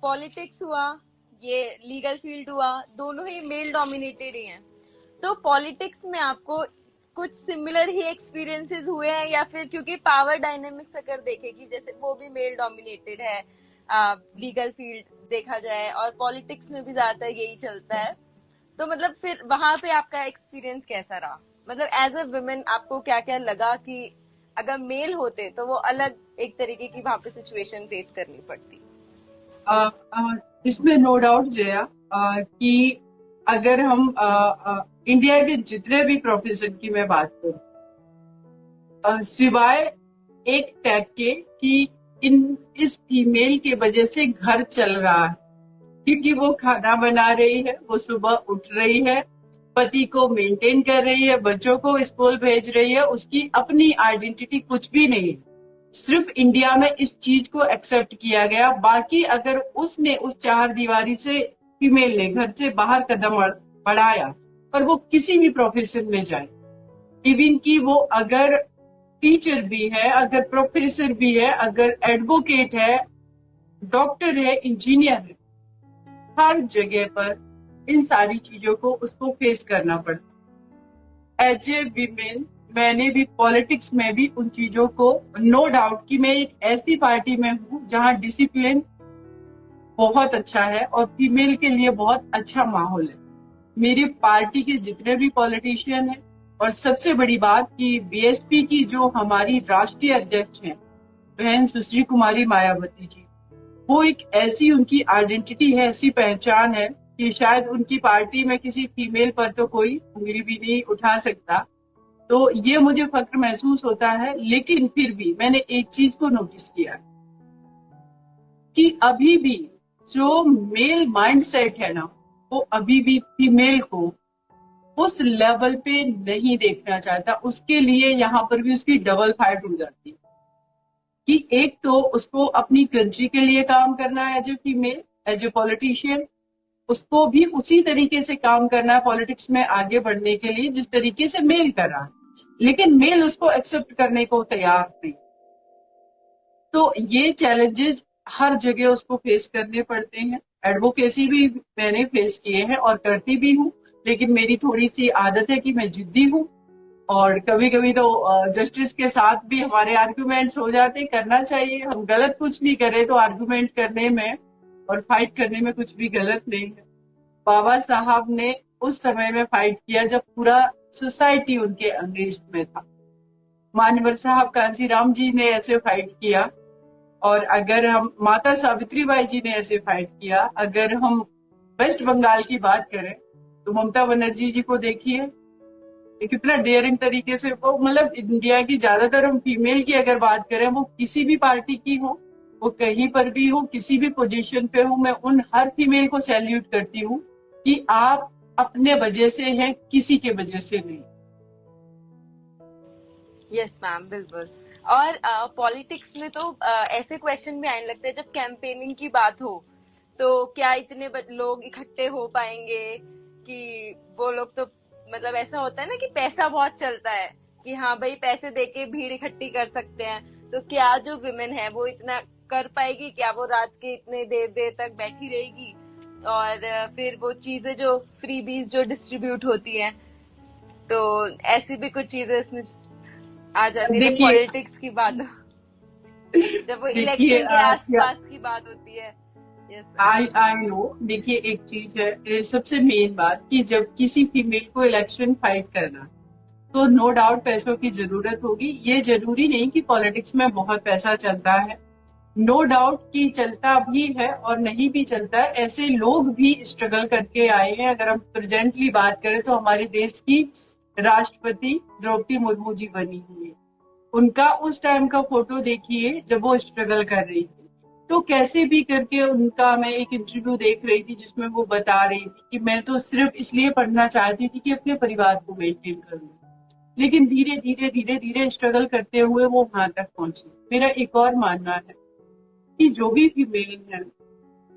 पॉलिटिक्स हुआ, ये लीगल फील्ड हुआ, दोनों ही मेल डोमिनेटेड ही हैं। तो पॉलिटिक्स में आपको कुछ सिमिलर ही एक्सपीरियंसेस हुए हैं, या फिर क्योंकि पावर डायनेमिक्स अगर देखें कि जैसे वो भी मेल डोमिनेटेड है, लीगल फील्ड देखा जाए, और पॉलिटिक्स में भी ज्यादातर यही चलता है, तो मतलब फिर वहां पे आपका एक्सपीरियंस कैसा रहा? मतलब एज अ वुमेन आपको क्या क्या लगा कि अगर मेल होते तो वो अलग एक तरीके की वहां पे सिचुएशन फेस करनी पड़ती? इसमें नो डाउट जया कि अगर हम इंडिया के जितने भी प्रोफेशन की मैं बात करूं, सिवाय एक टैग के कि इस फीमेल के वजह से घर चल रहा है, क्योंकि वो खाना बना रही है, वो सुबह उठ रही है, पति को मेंटेन कर रही है, बच्चों को स्कूल भेज रही है, उसकी अपनी आइडेंटिटी कुछ भी नहीं है। सिर्फ इंडिया में इस चीज को एक्सेप्ट किया गया। बाकी अगर उसने उस चार दीवारी से, फीमेल ने घर से बाहर कदम बढ़ाया और वो किसी भी प्रोफेशन में जाए, इवन कि वो अगर टीचर भी है, अगर प्रोफेसर भी है, अगर एडवोकेट है, डॉक्टर है, इंजीनियर है, हर जगह पर इन सारी चीजों को उसको फेस करना पड़ता। एज ए वीमेन मैंने भी पॉलिटिक्स में भी उन चीजों को, नो डाउट कि मैं एक ऐसी पार्टी में हूँ जहाँ डिसिप्लिन बहुत अच्छा है और फीमेल के लिए बहुत अच्छा माहौल है। मेरी पार्टी के जितने भी पॉलिटिशियन हैं, और सबसे बड़ी बात कि बीएसपी की जो हमारी राष्ट्रीय अध्यक्ष हैं बहन सुश्री कुमारी मायावती जी, वो एक ऐसी उनकी आइडेंटिटी है, ऐसी पहचान है कि शायद उनकी पार्टी में किसी फीमेल पर तो कोई उंगली भी नहीं उठा सकता। तो ये मुझे फक्र महसूस होता है। लेकिन फिर भी मैंने एक चीज को नोटिस किया कि अभी भी जो मेल माइंडसेट है ना, वो अभी भी फीमेल को उस लेवल पे नहीं देखना चाहता। उसके लिए यहाँ पर भी उसकी डबल फाइट हो जाती है कि एक तो उसको अपनी कंट्री के लिए काम करना है as a female, as a politician, उसको भी उसी तरीके से काम करना है पॉलिटिक्स में आगे बढ़ने के लिए जिस तरीके से मेल कर रहा है, लेकिन मेल उसको एक्सेप्ट करने को तैयार नहीं। तो ये चैलेंजेस हर जगह उसको फेस करने पड़ते हैं। एडवोकेसी भी मैंने फेस किए हैं और करती भी हूँ, लेकिन मेरी थोड़ी सी आदत है कि मैं जिद्दी हूँ, और कभी कभी तो जस्टिस के साथ भी हमारे आर्गुमेंट्स हो जाते हैं। करना चाहिए, हम गलत कुछ नहीं कर रहे तो आर्गुमेंट करने में और फाइट करने में कुछ भी गलत नहीं है। बाबा साहब ने उस समय में फाइट किया जब पूरा सोसाइटी उनके अगेंस्ट में था। मानवर साहब कांसीराम जी ने ऐसे फाइट किया, और अगर हम माता सावित्रीबाई जी ने ऐसे फाइट किया। अगर हम वेस्ट बंगाल की बात करें तो ममता बनर्जी जी को देखिए, कितना डेयरिंग तरीके से वो, मतलब इंडिया की ज्यादातर हम फीमेल की अगर बात करें, वो किसी भी पार्टी की हो, वो कहीं पर भी हो, किसी भी पोजीशन पे हो, मैं उन हर फीमेल को सैल्यूट करती हूँ कि आप अपने वजह से हैं, किसी के वजह से नहीं। यस मैम, बिल्कुल। और पॉलिटिक्स में तो ऐसे क्वेश्चन भी आने लगते हैं जब कैंपेनिंग की बात हो, तो क्या इतने लोग इकट्ठे हो पाएंगे? कि वो लोग तो मतलब ऐसा होता है ना कि पैसा बहुत चलता है कि हाँ भाई पैसे देके भीड़ इकट्ठी कर सकते हैं, तो क्या जो विमेन है वो इतना कर पाएगी? क्या वो रात के इतने देर देर तक बैठी रहेगी? और फिर वो चीजें जो फ्रीबीज जो डिस्ट्रीब्यूट होती हैं, तो ऐसी भी कुछ चीजें इसमें आ जाती है पॉलिटिक्स की बात जब वो इलेक्शन के आसपास की बात होती है। I know. देखिए एक चीज है, सबसे मेन बात कि जब किसी फीमेल को इलेक्शन फाइट करना, तो नो डाउट पैसों की जरूरत होगी। ये जरूरी नहीं कि पॉलिटिक्स में बहुत पैसा चलता है, नो डाउट कि चलता भी है और नहीं भी चलता है। ऐसे लोग भी स्ट्रगल करके आए हैं। अगर हम प्रेजेंटली बात करें तो हमारे देश की राष्ट्रपति द्रौपदी मुर्मू जी बनी हुई है। उनका उस टाइम का फोटो देखिए जब वो स्ट्रगल कर रही थी। तो कैसे भी करके उनका मैं एक इंटरव्यू देख रही थी जिसमें वो बता रही थी कि मैं तो सिर्फ इसलिए पढ़ना चाहती थी कि अपने परिवार को मेंटेन करूं, लेकिन धीरे धीरे धीरे धीरे स्ट्रगल करते हुए वो वहां तक पहुंची। मेरा एक और मानना है कि जो भी फीमेल है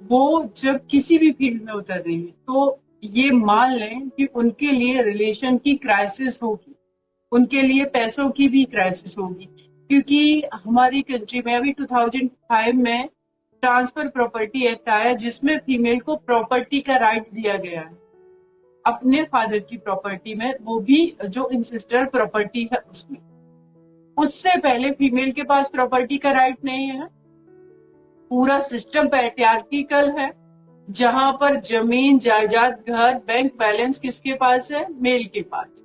वो जब किसी भी फील्ड में उतर रही है तो ये मान लें कि उनके लिए रिलेशन की क्राइसिस होगी, उनके लिए पैसों की भी क्राइसिस होगी। क्योंकि हमारी कंट्री में अभी 2005 में ट्रांसफर प्रॉपर्टी एक्ट आया जिसमें फीमेल को प्रॉपर्टी का राइट दिया गया है अपने फादर की प्रॉपर्टी में, वो भी जो इंसेस्टर प्रॉपर्टी है उसमें। उससे पहले फीमेल के पास प्रॉपर्टी का राइट नहीं है। पूरा सिस्टम पैट्रियार्किकल है जहां पर जमीन जायदाद घर बैंक बैलेंस किसके पास है? मेल के पास।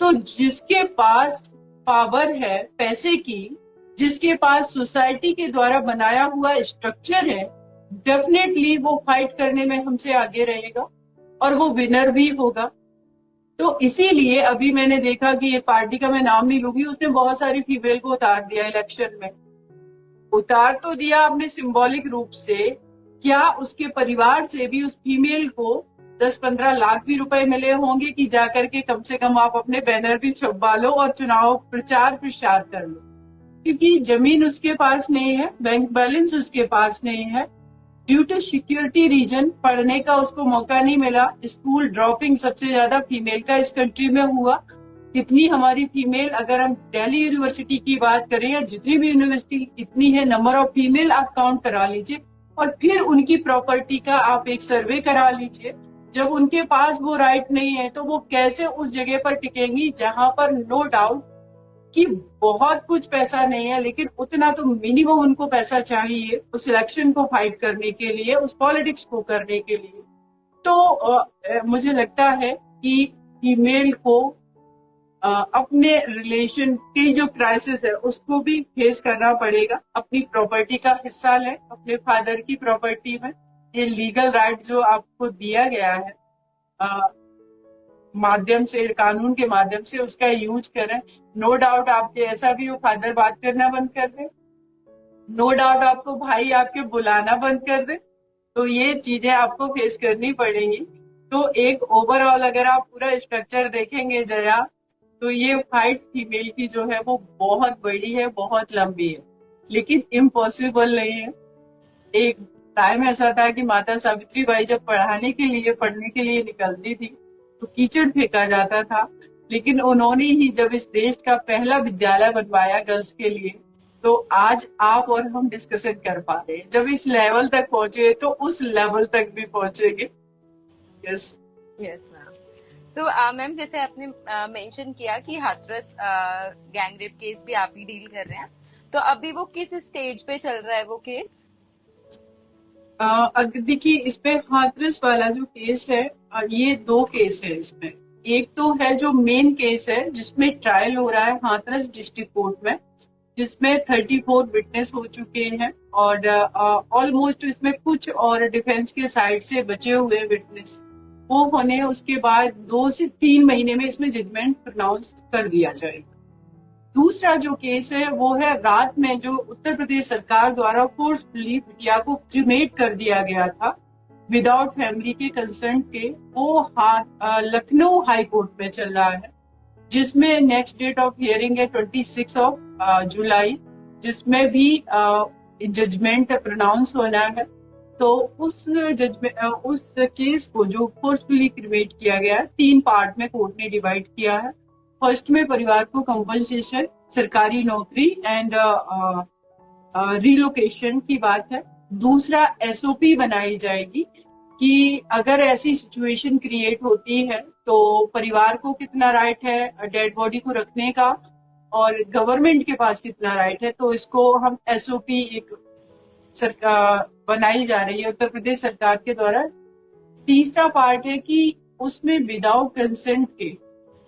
तो जिसके पास पावर है पैसे की, जिसके पास सोसाइटी के द्वारा बनाया हुआ स्ट्रक्चर है, डेफिनेटली वो फाइट करने में हमसे आगे रहेगा और वो विनर भी होगा। तो इसीलिए अभी मैंने देखा कि एक पार्टी का मैं नाम नहीं लूंगी, उसने बहुत सारी फीमेल को उतार दिया इलेक्शन में। उतार तो दिया आपने सिंबॉलिक रूप से, क्या उसके परिवार से भी उस फीमेल को 10-15 लाख भी रुपए मिले होंगे कि जाकर के कम से कम आप अपने बैनर भी छपवा लो और चुनाव प्रचार प्रसार कर लो? क्योंकि जमीन उसके पास नहीं है, बैंक बैलेंस उसके पास नहीं है, ड्यू टू सिक्योरिटी रीजन पढ़ने का उसको मौका नहीं मिला। स्कूल ड्रॉपिंग सबसे ज्यादा फीमेल का इस कंट्री में हुआ। कितनी हमारी फीमेल, अगर हम दिल्ली यूनिवर्सिटी की बात करें या जितनी भी यूनिवर्सिटी कितनी है, नंबर ऑफ फीमेल आप काउंट करा लीजिए और फिर उनकी प्रॉपर्टी का आप एक सर्वे करा लीजिए। जब उनके पास वो राइट नहीं है तो वो कैसे उस जगह पर टिकेंगी जहां पर नो डाउट कि बहुत कुछ पैसा नहीं है, लेकिन उतना तो मिनिमम उनको पैसा चाहिए उस इलेक्शन को फाइट करने के लिए, उस पॉलिटिक्स को करने के लिए। तो मुझे लगता है कि फीमेल को अपने रिलेशन की जो क्राइसिस है उसको भी फेस करना पड़ेगा। अपनी प्रॉपर्टी का हिस्सा लें अपने फादर की प्रॉपर्टी में। ये लीगल राइट जो आपको दिया गया है माध्यम से, कानून के माध्यम से उसका यूज करें। नो डाउट आपके ऐसा भी हो फादर बात करना बंद कर दे, नो डाउट आपको भाई आपके बुलाना बंद कर दे, तो ये चीजें आपको फेस करनी पड़ेंगी। तो एक ओवरऑल अगर आप पूरा स्ट्रक्चर देखेंगे जया, तो ये फाइट फीमेल की जो है वो बहुत बड़ी है, बहुत लंबी है, लेकिन इम्पॉसिबल नहीं है। एक टाइम ऐसा था कि माता सावित्री बाई जब पढ़ने के लिए निकलती थी तो कीचड़ फेंका जाता था, लेकिन उन्होंने ही जब इस देश का पहला विद्यालय बनवाया गर्ल्स के लिए, तो आज आप और हम डिस्कशन कर पा रहे हैं। जब इस लेवल तक पहुंचे तो उस लेवल तक भी पहुंचेंगे। Yes yes ma'am. तो मैम जैसे आपने मेंशन किया कि हाथरस गैंग रेप केस भी आप ही डील कर रहे हैं, तो अभी वो किस स्टेज पे चल रहा है वो केस? देखिए इसमें हाथरस वाला जो केस है, ये दो केस है इसमें। एक तो है जो मेन केस है जिसमें ट्रायल हो रहा है हाथरस डिस्ट्रिक्ट कोर्ट में, जिसमें 34 विटनेस हो चुके हैं और ऑलमोस्ट इसमें कुछ और डिफेंस के साइड से बचे हुए विटनेस वो होने, उसके बाद 2 से 3 महीने में इसमें जजमेंट प्रोनाउंस कर दिया जाएगा। दूसरा जो केस है वो है रात में जो उत्तर प्रदेश सरकार द्वारा फोर्सफुली बिटिया को क्रिमेट कर दिया गया था विदाउट फैमिली के कंसेंट के, वो लखनऊ हाई कोर्ट में चल रहा है, जिसमें नेक्स्ट डेट ऑफ हियरिंग है 26 जुलाई, जिसमें भी जजमेंट प्रोनाउंस होना है। तो उस केस को जो फोर्सफुली क्रिमेट किया गया है 3 पार्ट में कोर्ट ने डिवाइड किया है। फर्स्ट में परिवार को कंपनसेशन, सरकारी नौकरी एंड रिलोकेशन की बात है। दूसरा एसओपी बनाई जाएगी कि अगर ऐसी सिचुएशन क्रिएट होती है तो परिवार को कितना राइट है डेड बॉडी को रखने का और गवर्नमेंट के पास कितना राइट है। तो इसको हम एसओपी एक सरकार बनाई जा रही है उत्तर प्रदेश सरकार के द्वारा। तीसरा पार्ट है कि उसमें विदाउट कंसेंट के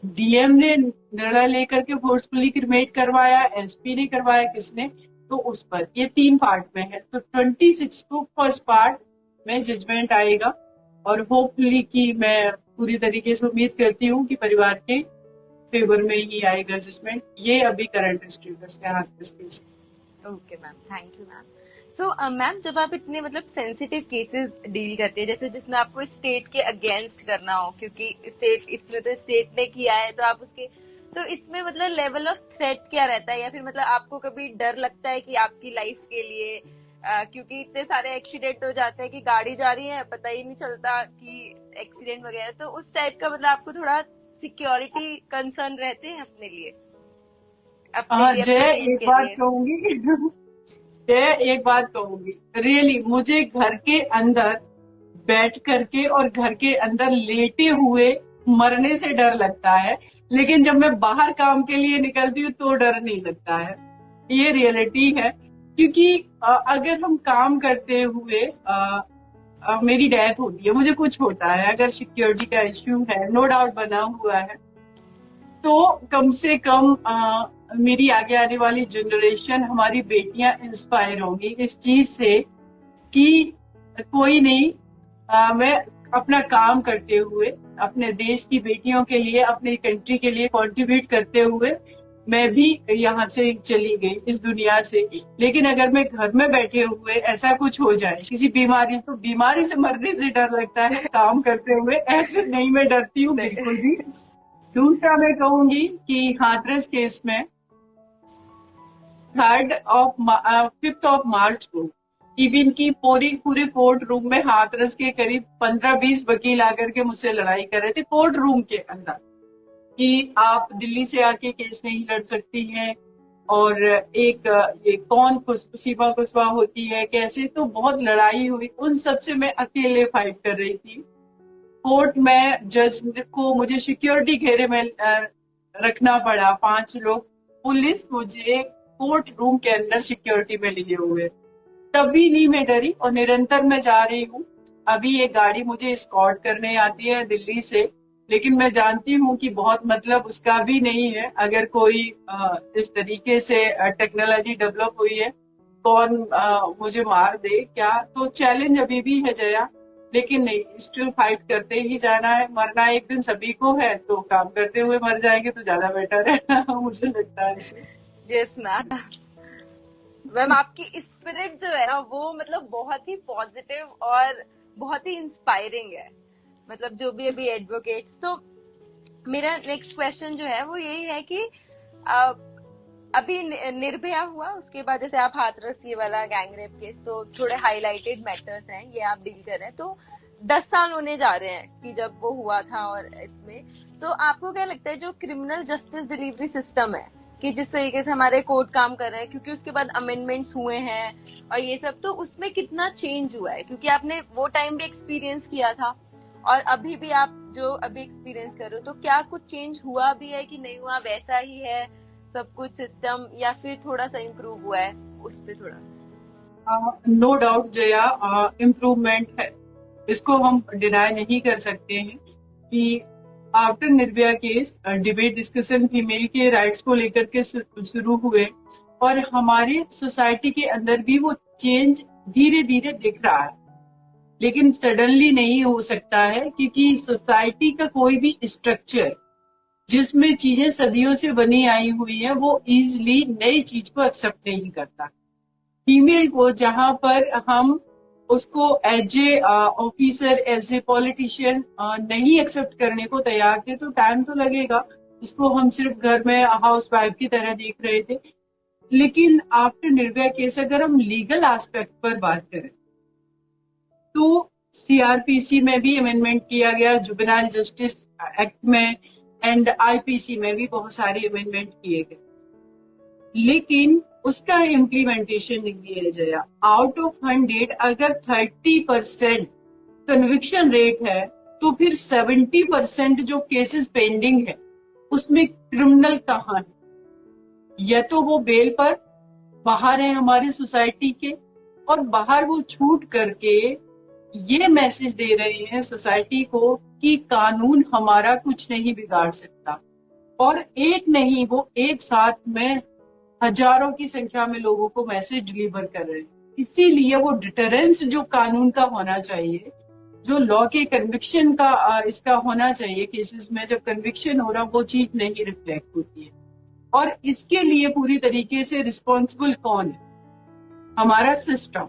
डीएम ने निर्णय लेकर के फोर्सफुली क्रिमेट करवाया, एसपी ने करवाया, किसने, तो उस पर ये 3 पार्ट में है। तो 26 को फर्स्ट पार्ट में जजमेंट आएगा और होपफुली कि मैं पूरी तरीके से उम्मीद करती हूँ कि परिवार के फेवर में ही आएगा जजमेंट। ये अभी करंट स्टेटस है Hathras case. Okay ma'am, thank you ma'am. So ma'am, जब आप इतने मतलब सेंसिटिव केसेस डील करते हैं, जैसे जिसमें आपको स्टेट के अगेंस्ट करना हो, क्योंकि स्टेट इसमें तो स्टेट ने किया है तो आप उसके, तो इसमें मतलब लेवल ऑफ थ्रेट क्या रहता है, या फिर मतलब आपको कभी डर लगता है कि आपकी लाइफ के लिए, क्योंकि इतने सारे एक्सीडेंट हो जाते हैं कि गाड़ी जा रही है पता ही नहीं चलता कि एक्सीडेंट वगैरह, तो उस टाइप का मतलब आपको थोड़ा सिक्योरिटी कंसर्न रहते हैं अपने लिए, अपने जय टीम एक के बात लिए? कहूंगी जय एक बात कहूंगी, रियली मुझे घर के अंदर बैठ करके और घर के अंदर लेटे हुए मरने से डर लगता है, लेकिन जब मैं बाहर काम के लिए निकलती हूँ तो डर नहीं लगता है। ये रियलिटी है, क्योंकि अगर हम काम करते हुए मेरी डेथ होती है, मुझे कुछ होता है, अगर सिक्योरिटी का इश्यू है, नो डाउट बना हुआ है, तो कम से कम मेरी आगे आने वाली जनरेशन, हमारी बेटियां इंस्पायर होंगी इस चीज से कि कोई नहीं, मैं अपना काम करते हुए अपने देश की बेटियों के लिए, अपने कंट्री के लिए कंट्रीब्यूट करते हुए मैं भी यहाँ से चली गई इस दुनिया से। लेकिन अगर मैं घर में बैठे हुए ऐसा कुछ हो जाए, किसी बीमारी, तो बीमारी से मरने से डर लगता है, काम करते हुए ऐसे नहीं मैं डरती हूँ बिल्कुल भी। दूसरा मैं कहूंगी कि हाथरस केस में 5th ऑफ मार्च को इवन की पूरे कोर्ट रूम में हाथरस के करीब 15-20 वकील आकर के मुझसे लड़ाई कर रहे थे कोर्ट रूम के अंदर कि आप दिल्ली से आके केस नहीं लड़ सकती हैं, और एक ये कौन सीमा कुशवाहा होती है कैसे, तो बहुत लड़ाई हुई। उन सब से मैं अकेले फाइट कर रही थी कोर्ट में। जज को मुझे सिक्योरिटी घेरे में रखना पड़ा, 5 लोग पुलिस मुझे कोर्ट रूम के अंदर सिक्योरिटी में लिए हुए, तभी नहीं मैं डरी और निरंतर मैं जा रही हूँ। अभी एक गाड़ी मुझे स्कॉर्ट करने आती है दिल्ली से, लेकिन मैं जानती हूँ कि बहुत मतलब उसका भी नहीं है। अगर कोई इस तरीके से टेक्नोलॉजी डेवलप हुई है, कौन मुझे मार दे क्या, तो चैलेंज अभी भी है जया, लेकिन नहीं, स्टिल फाइट करते ही जाना है। मरना एक दिन सभी को है, तो काम करते हुए मर जाएंगे तो ज्यादा बेटर है मुझे लगता है इसे। Yes ma'am. मैम, आपकी स्पिरिट जो है ना वो मतलब बहुत ही पॉजिटिव और बहुत ही इंस्पायरिंग है, मतलब जो भी अभी एडवोकेट्स, तो मेरा नेक्स्ट क्वेश्चन जो है वो यही है कि अ, अभी निर्भया हुआ, उसके बाद जैसे आप हाथरस ये वाला गैंगरेप केस, तो थोड़े हाईलाइटेड मैटर्स हैं ये आप डील कर रहे हैं, तो 10 साल होने जा रहे हैं कि जब वो हुआ था, और इसमें तो आपको क्या लगता है जो क्रिमिनल जस्टिस डिलीवरी सिस्टम है, कि जिस तरीके से हमारे कोर्ट काम कर रहे हैं, क्योंकि उसके बाद अमेंडमेंट्स हुए हैं और ये सब, तो उसमें कितना चेंज हुआ है, क्योंकि आपने वो टाइम भी एक्सपीरियंस किया था और अभी भी आप जो अभी एक्सपीरियंस कर रहे हो, तो क्या कुछ चेंज हुआ भी है कि नहीं हुआ, वैसा ही है सब कुछ सिस्टम, या फिर थोड़ा सा इम्प्रूव हुआ है उस पे थोड़ा? नो डाउट जया, इम्प्रूवमेंट है, इसको हम डिनाई नहीं कर सकते हैं कि after Nirbhaya case debate discussion female के राइट्स को लेकर के शुरू हुए, और हमारे सोसाइटी के अंदर भी वो चेंज धीरे धीरे दिख रहा है, लेकिन सडनली नहीं हो सकता है, क्योंकि सोसाइटी का कोई भी स्ट्रक्चर जिसमें चीजें सदियों से बनी आई हुई है वो इजिली नई चीज को एक्सेप्ट नहीं करता। फीमेल को जहां पर हम उसको as a officer, as a politician नहीं एक्सेप्ट करने को तैयार थे, तो टाइम तो लगेगा। उसको हम सिर्फ घर में हाउस वाइफ की तरह देख रहे थे, लेकिन आफ्टर निर्भया केस अगर हम लीगल एस्पेक्ट पर बात करें तो सीआरपीसी में भी अमेंडमेंट किया गया, जुवेनाइल जस्टिस एक्ट में, एंड आईपीसी में भी बहुत सारे अमेंडमेंट किए गए, लेकिन उसका इम्प्लीमेंटेशन नहीं है जया। आउट ऑफ 100 अगर 30% कन्विक्शन रेट है, तो फिर 70% जो केसेस पेंडिंग है उसमें क्रिमिनल कहाँ है? या तो वो बेल पर बाहर है हमारी सोसाइटी के, और बाहर वो छूट करके ये मैसेज दे रहे हैं सोसाइटी को कि कानून हमारा कुछ नहीं बिगाड़ सकता, और एक नहीं, वो एक साथ में हजारों की संख्या में लोगों को मैसेज डिलीवर कर रहे हैं। इसीलिए वो डिटरेंस जो कानून का होना चाहिए जो लॉ के कन्विक्शन का इसका होना चाहिए केसेस में, जब कन्विक्शन हो रहा वो चीज नहीं रिफ्लेक्ट होती है। और इसके लिए पूरी तरीके से रिस्पॉन्सिबल कौन है? हमारा सिस्टम।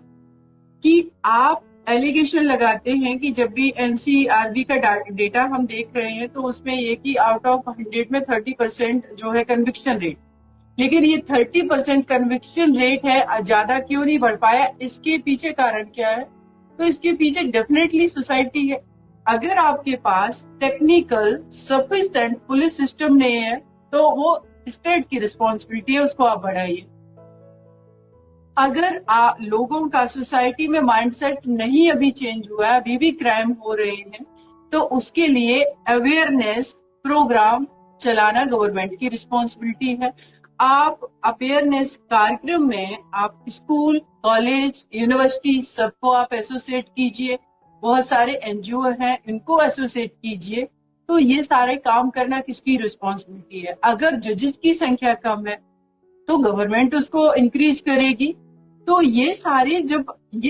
कि आप एलिगेशन लगाते हैं कि जब भी एनसीआरबी का डेटा हम देख रहे हैं तो उसमें ये कि आउट ऑफ 100 में 30% जो है कन्विक्शन रेट, लेकिन ये 30% कन्विक्शन रेट है, ज्यादा क्यों नहीं बढ़ पाया? इसके पीछे कारण क्या है? तो इसके पीछे डेफिनेटली सोसाइटी है। अगर आपके पास टेक्निकल सफिशिएंट पुलिस सिस्टम नहीं है तो वो स्टेट की रिस्पॉन्सिबिलिटी है, उसको आप बढ़ाइए। अगर लोगों का सोसाइटी में माइंडसेट नहीं अभी चेंज हुआ है, अभी भी क्राइम हो रहे हैं, तो उसके लिए अवेयरनेस प्रोग्राम चलाना गवर्नमेंट की रिस्पॉन्सिबिलिटी है। आप अवेयरनेस कार्यक्रम में आप स्कूल, कॉलेज, यूनिवर्सिटी सबको आप एसोसिएट कीजिए। बहुत सारे एनजीओ हैं, इनको एसोसिएट कीजिए। तो ये सारे काम करना किसकी रिस्पॉन्सिबिलिटी है? अगर जजेस की संख्या कम है तो गवर्नमेंट उसको इंक्रीज करेगी। तो ये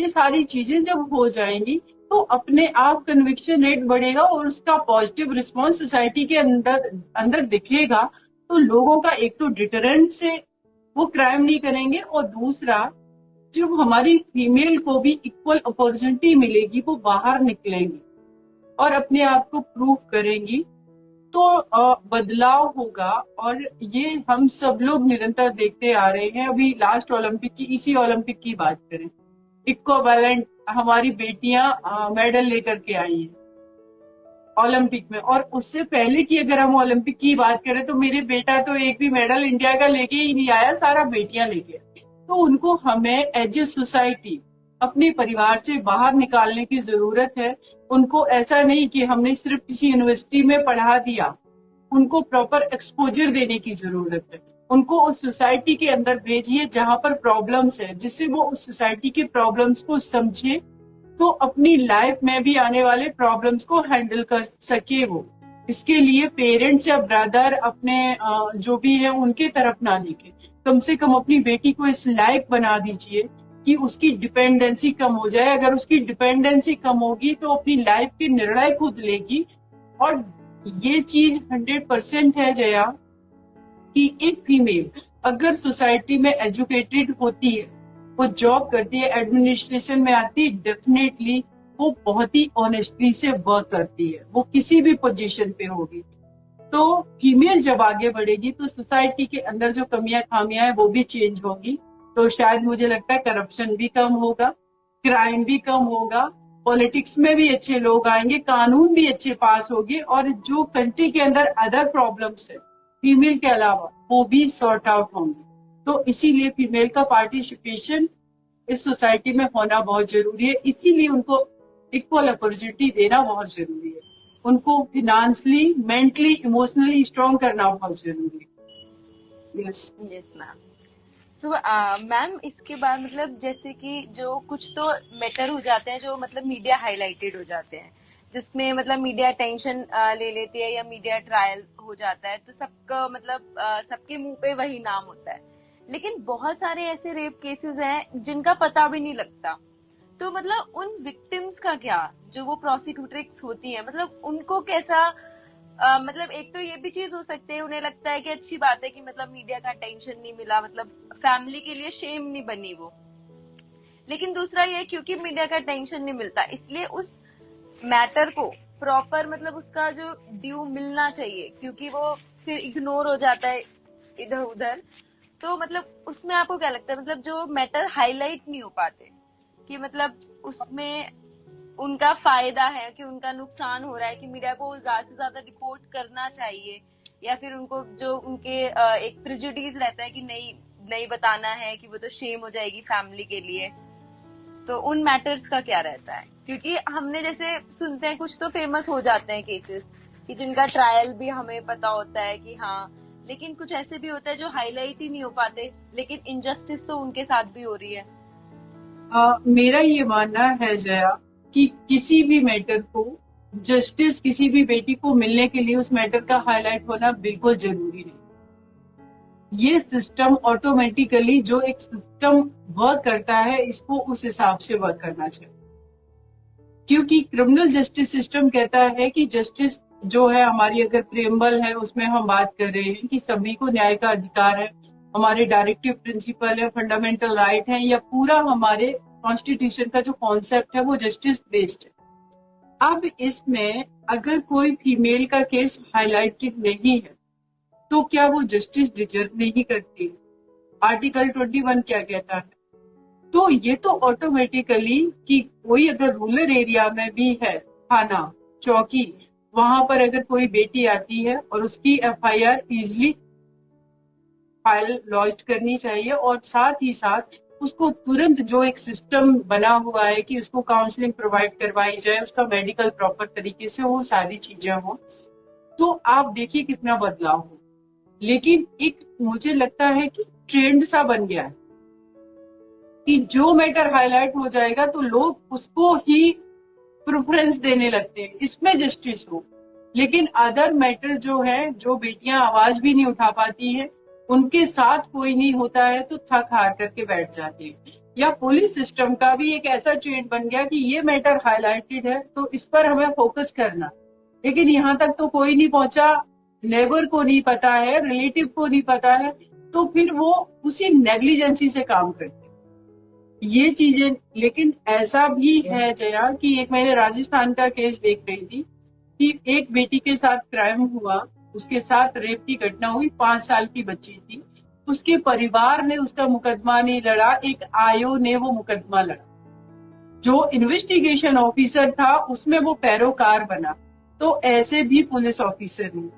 सारी चीजें जब हो जाएंगी तो अपने आप कन्विक्शन रेट बढ़ेगा और उसका पॉजिटिव रिस्पॉन्स सोसाइटी के अंदर दिखेगा। तो लोगों का एक तो डिटरेंट से वो क्राइम नहीं करेंगे, और दूसरा जब हमारी फीमेल को भी इक्वल अपॉर्चुनिटी मिलेगी वो बाहर निकलेंगी और अपने आप को प्रूव करेंगी। तो बदलाव होगा। और ये हम सब लोग निरंतर देखते आ रहे हैं। अभी लास्ट ओलंपिक की, इसी ओलंपिक की बात करें, इक्विवेलेंट हमारी बेटियां मेडल लेकर के आई हैं ओलंपिक में। और उससे पहले की अगर हम ओलंपिक की बात करें तो मेरे बेटा तो एक भी मेडल इंडिया का लेके ही नहीं आया, सारा बेटियां लेके आई। तो उनको हमें एज ए सोसाइटी अपने परिवार से बाहर निकालने की जरूरत है। उनको ऐसा नहीं कि हमने सिर्फ किसी यूनिवर्सिटी में पढ़ा दिया, उनको प्रॉपर एक्सपोजर देने की जरूरत है। उनको उस सोसाइटी के अंदर भेजिए जहां पर प्रॉब्लम्स है, जिससे वो उस सोसाइटी के प्रॉब्लम्स को समझे, तो अपनी लाइफ में भी आने वाले प्रॉब्लम्स को हैंडल कर सके वो। इसके लिए पेरेंट्स या ब्रदर अपने जो भी है उनके तरफ ना देखे, कम से कम अपनी बेटी को इस लायक बना दीजिए कि उसकी डिपेंडेंसी कम हो जाए। अगर उसकी डिपेंडेंसी कम होगी तो अपनी लाइफ के निर्णय खुद लेगी। और ये चीज 100% है जया कि एक फीमेल अगर सोसाइटी में एजुकेटेड होती है, वो जॉब करती है, एडमिनिस्ट्रेशन में आती है, डेफिनेटली वो बहुत ही ऑनेस्टली से वर्क करती है, वो किसी भी पोजीशन पे होगी। तो फीमेल जब आगे बढ़ेगी तो सोसाइटी के अंदर जो कमियां खामियां हैं वो भी चेंज होगी। तो शायद मुझे लगता है करप्शन भी कम होगा, क्राइम भी कम होगा, पॉलिटिक्स में भी अच्छे लोग आएंगे, कानून भी अच्छे पास होंगे, और जो कंट्री के अंदर अदर प्रॉब्लम्स है फीमेल के अलावा वो भी सॉर्ट आउट होंगे। तो इसीलिए फीमेल का पार्टिसिपेशन इस सोसाइटी में होना बहुत जरूरी है। इसीलिए उनको इक्वल अपॉर्चुनिटी देना बहुत जरूरी है। उनको फिनेंशियली, मेंटली, इमोशनली स्ट्रॉन्ग करना बहुत जरूरी है। Yes yes ma'am. So ma'am, इसके बाद मतलब जैसे कि जो कुछ तो मैटर हो जाते हैं जो मतलब मीडिया हाईलाइटेड हो जाते हैं, जिसमें मतलब मीडिया अटेंशन ले लेती है या मीडिया ट्रायल हो जाता है, तो सबका मतलब सबके मुंह पे वही नाम होता है। लेकिन बहुत सारे ऐसे रेप केसेस हैं जिनका पता भी नहीं लगता। तो मतलब उन विक्टिम्स का क्या, जो वो प्रोसिक्यूटर्स होती हैं, मतलब उनको कैसा मतलब एक तो ये भी चीज हो सकती है, उन्हें लगता है कि अच्छी बात है कि मतलब मीडिया का अटेंशन नहीं मिला, मतलब फैमिली के लिए शेम नहीं बनी वो। लेकिन दूसरा ये, क्योंकि मीडिया का अटेंशन नहीं मिलता, इसलिए उस मैटर को प्रॉपर मतलब उसका जो ड्यू मिलना चाहिए, क्योंकि वो फिर इग्नोर हो जाता है इधर उधर। तो मतलब उसमें आपको क्या लगता है, मतलब जो मैटर हाईलाइट नहीं हो पाते, कि मतलब उसमें उनका फायदा है कि उनका नुकसान हो रहा है, कि मीडिया को ज्यादा से ज्यादा रिपोर्ट करना चाहिए, या फिर उनको जो उनके एक प्रिजुडिस रहता है कि नहीं नहीं बताना है कि वो तो शेम हो जाएगी फैमिली के लिए। तो उन मैटर्स का क्या रहता है? क्योंकि हमने जैसे सुनते हैं कुछ तो फेमस हो जाते हैं केसेस कि जिनका ट्रायल भी हमें पता होता है कि हाँ, लेकिन कुछ ऐसे भी होता है जो हाईलाइट ही नहीं हो पाते, लेकिन इनजस्टिस तो उनके साथ भी हो रही है। मेरा ये मानना है जया कि किसी भी मैटर को जस्टिस किसी भी बेटी को मिलने के लिए उस मैटर का हाईलाइट होना बिल्कुल जरूरी नहीं। ये सिस्टम ऑटोमेटिकली, जो एक सिस्टम वर्क करता है, इसको उस हिसाब से वर्क करना चाहिए। क्योंकि क्रिमिनल जस्टिस सिस्टम कहता है कि जस्टिस जो है हमारी, अगर प्रियम्बल है उसमें हम बात कर रहे हैं कि सभी को न्याय का अधिकार है, हमारे डायरेक्टिव प्रिंसिपल है, फंडामेंटल राइट है, या पूरा हमारे कॉन्स्टिट्यूशन का जो कॉन्सेप्ट है वो जस्टिस बेस्ड है। अब इसमें अगर कोई फीमेल का केस हाईलाइटेड नहीं है तो क्या वो जस्टिस डिजर्व नहीं करती? आर्टिकल 21 क्या कहता है? तो ये तो ऑटोमेटिकली कि कोई अगर रूरल एरिया में भी है थाना चौकी, वहां पर अगर कोई बेटी आती है और उसकी एफआईआर इजिली फाइल लॉन्च करनी चाहिए, और साथ ही साथ उसको तुरंत जो एक सिस्टम बना हुआ है कि उसको काउंसलिंग प्रोवाइड करवाई जाए, उसका मेडिकल प्रॉपर तरीके से हो, सारी चीजें हो, तो आप देखिए कितना बदलाव हो। लेकिन एक मुझे लगता है कि ट्रेंड सा बन गया है कि जो मैटर हाईलाइट हो जाएगा तो लोग उसको ही प्रेफरेंस देने लगते हैं, इसमें जस्टिस हो। लेकिन अदर मैटर जो है, जो बेटियां आवाज भी नहीं उठा पाती हैं, उनके साथ कोई नहीं होता है तो थक हार करके बैठ जाते हैं। या पुलिस सिस्टम का भी एक ऐसा ट्रेंड बन गया कि ये मैटर हाईलाइटेड है तो इस पर हमें फोकस करना, लेकिन यहाँ तक तो कोई नहीं पहुंचा, नेबर को नहीं पता है, रिलेटिव को नहीं पता है, तो फिर वो उसी नेग्लिजेंसी से काम करते हैं ये चीजें। लेकिन ऐसा भी है जया कि एक मैंने राजस्थान का केस देख रही थी कि एक बेटी के साथ क्राइम हुआ, उसके साथ रेप की घटना हुई, 5 साल की बच्ची थी, उसके परिवार ने उसका मुकदमा नहीं लड़ा, एक आयो ने वो मुकदमा लड़ा। जो इन्वेस्टिगेशन ऑफिसर था उसमें वो पैरोकार बना। तो ऐसे भी पुलिस ऑफिसर हैं।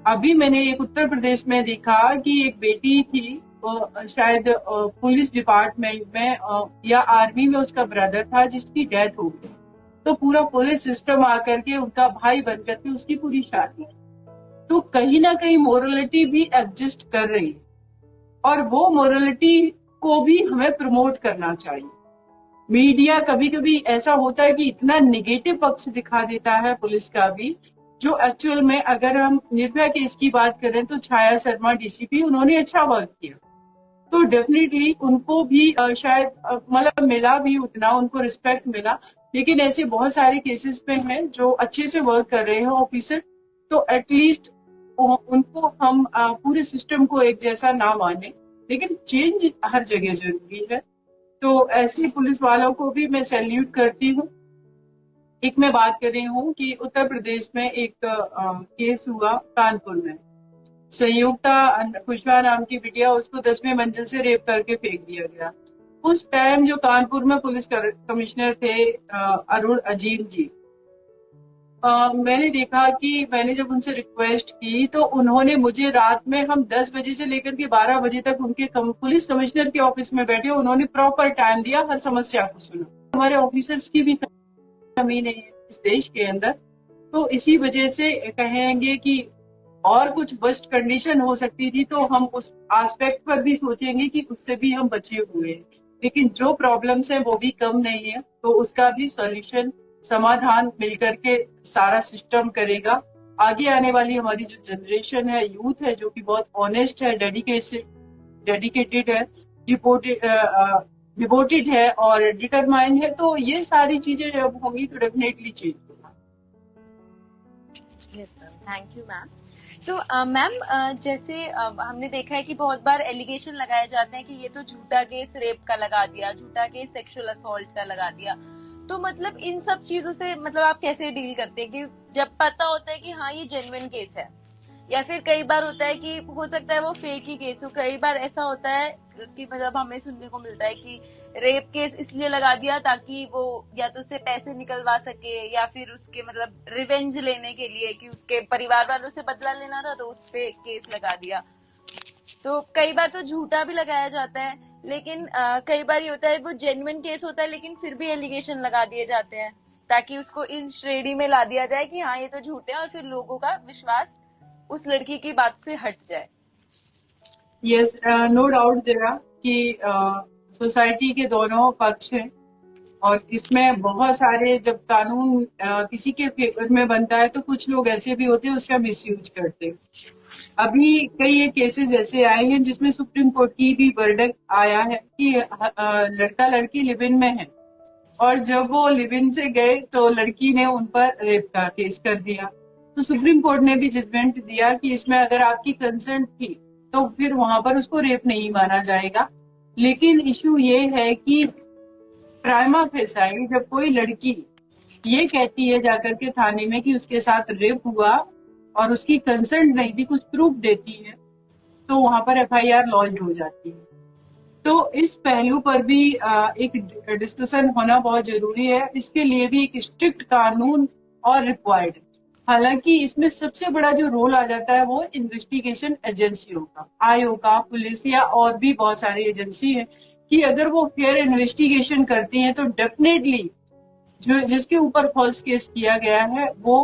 अभी मैंने एक उत्तर प्रदेश में देखा कि एक बेटी थी, शायद पुलिस डिपार्टमेंट में या आर्मी में उसका ब्रदर था जिसकी डेथ हो गई, तो पूरा पुलिस सिस्टम आकर के उनका भाई बन करके उसकी पूरी शादी। तो कहीं ना कहीं मोरलिटी भी एग्जिस्ट कर रही है, और वो मोरलिटी को भी हमें प्रमोट करना चाहिए। मीडिया कभी कभी ऐसा होता है कि इतना निगेटिव पक्ष दिखा देता है पुलिस का भी, जो एक्चुअल में अगर हम निर्भया केस की बात करें तो छाया शर्मा डीसीपी, उन्होंने अच्छा वर्क किया, तो डेफिनेटली उनको भी शायद मतलब मिला भी उतना, उनको रिस्पेक्ट मिला। लेकिन ऐसे बहुत सारे केसेस में हैं जो अच्छे से वर्क कर रहे हैं ऑफिसर, तो एटलीस्ट उनको हम पूरे सिस्टम को एक जैसा ना माने, लेकिन चेंज हर जगह जरूरी है। तो ऐसे पुलिस वालों को भी मैं सैल्यूट करती हूँ। एक मैं बात कर रही हूँ कि उत्तर प्रदेश में एक केस हुआ कानपुर में, संयुक्ता कुशवाहा नाम की बिटिया, उसको 10वीं मंजिल से रेप करके फेंक दिया गया। उस टाइम जो कानपुर में पुलिस कमिश्नर थे अरुण अजीम जी, मैंने देखा कि मैंने जब उनसे रिक्वेस्ट की तो उन्होंने मुझे रात में, हम 10 बजे से लेकर के 12 बजे तक उनके पुलिस कमिश्नर के ऑफिस में बैठे, उन्होंने प्रॉपर टाइम दिया, हर समस्या को सुना। हमारे ऑफिसर्स की भी कमी नहीं है इस देश के अंदर, तो इसी वजह से कहेंगे कि और कुछ वर्स्ट कंडीशन हो सकती थी तो हम उस एस्पेक्ट पर भी सोचेंगे कि उससे भी हम बचे हुए हैं। लेकिन जो प्रॉब्लम्स हैं वो भी कम नहीं है, तो उसका भी सॉल्यूशन, समाधान मिलकर के सारा सिस्टम करेगा। आगे आने वाली हमारी जो जनरेशन है, यूथ है, जो कि बहुत ऑनेस्ट है, डेडिकेटेड है, डिवोटेड है और डिटरमाइंड है, तो ये सारी चीजें जब होंगी तो डेफिनेटली चेंज होगा। Yes ma'am, thank you ma'am. तो मैम, जैसे हमने देखा है कि बहुत बार एलिगेशन लगाए जाते हैं कि ये तो झूठा केस रेप का लगा दिया, झूठा केस सेक्सुअल असॉल्ट का लगा दिया, तो मतलब इन सब चीजों से मतलब आप कैसे डील करते हैं कि जब पता होता है कि हाँ ये जेन्युइन केस है, या फिर कई बार होता है कि हो सकता है वो फेक ही केस हो, कई बार ऐसा होता है कि मतलब हमें सुनने को मिलता है कि रेप केस इसलिए लगा दिया ताकि वो या तो उससे पैसे निकलवा सके या फिर उसके मतलब रिवेंज लेने के लिए कि उसके परिवार वालों से बदला लेना था तो उस पे केस लगा दिया। तो कई बार तो झूठा भी लगाया जाता है, लेकिन कई बार ये होता है वो जेन्युइन केस होता है लेकिन फिर भी एलिगेशन लगा दिए जाते हैं ताकि उसको इन श्रेणी में ला दिया जाए कि हाँ ये तो झूठ है, और फिर लोगों का विश्वास उस लड़की की बात से हट जाए। यस, नो डाउट जरा कि सोसाइटी के दोनों पक्ष हैं, और इसमें बहुत सारे, जब कानून किसी के फेवर में बनता है तो कुछ लोग ऐसे भी होते हैं उसका मिसयूज करते हैं। अभी कई केसेस ऐसे आए हैं जिसमें सुप्रीम कोर्ट की भी वर्डिक्ट आया है कि लड़का लड़की लिव इन में है, और जब वो लिव इन से गए तो लड़की ने उन पर रेप का केस कर दिया। तो सुप्रीम कोर्ट ने भी जजमेंट दिया कि इसमें अगर आपकी कंसेंट थी तो फिर वहां पर उसको रेप नहीं माना जाएगा। लेकिन इशू ये है कि प्राइमा फेसाई जब कोई लड़की ये कहती है जाकर के थाने में कि उसके साथ रेप हुआ और उसकी कंसेंट नहीं थी, कुछ प्रूफ देती है, तो वहां पर एफआईआर लॉन्च हो जाती है। तो इस पहलू पर भी एक डिस्कशन होना बहुत जरूरी है। इसके लिए भी एक स्ट्रिक्ट कानून और रिक्वायर्ड है। हालांकि इसमें सबसे बड़ा जो रोल आ जाता है वो इन्वेस्टिगेशन एजेंसियों का, आयोग का, पुलिस या और भी बहुत सारी एजेंसी है कि अगर वो फेयर इन्वेस्टिगेशन करती हैं तो डेफिनेटली जो जिसके ऊपर फॉल्स केस किया गया है वो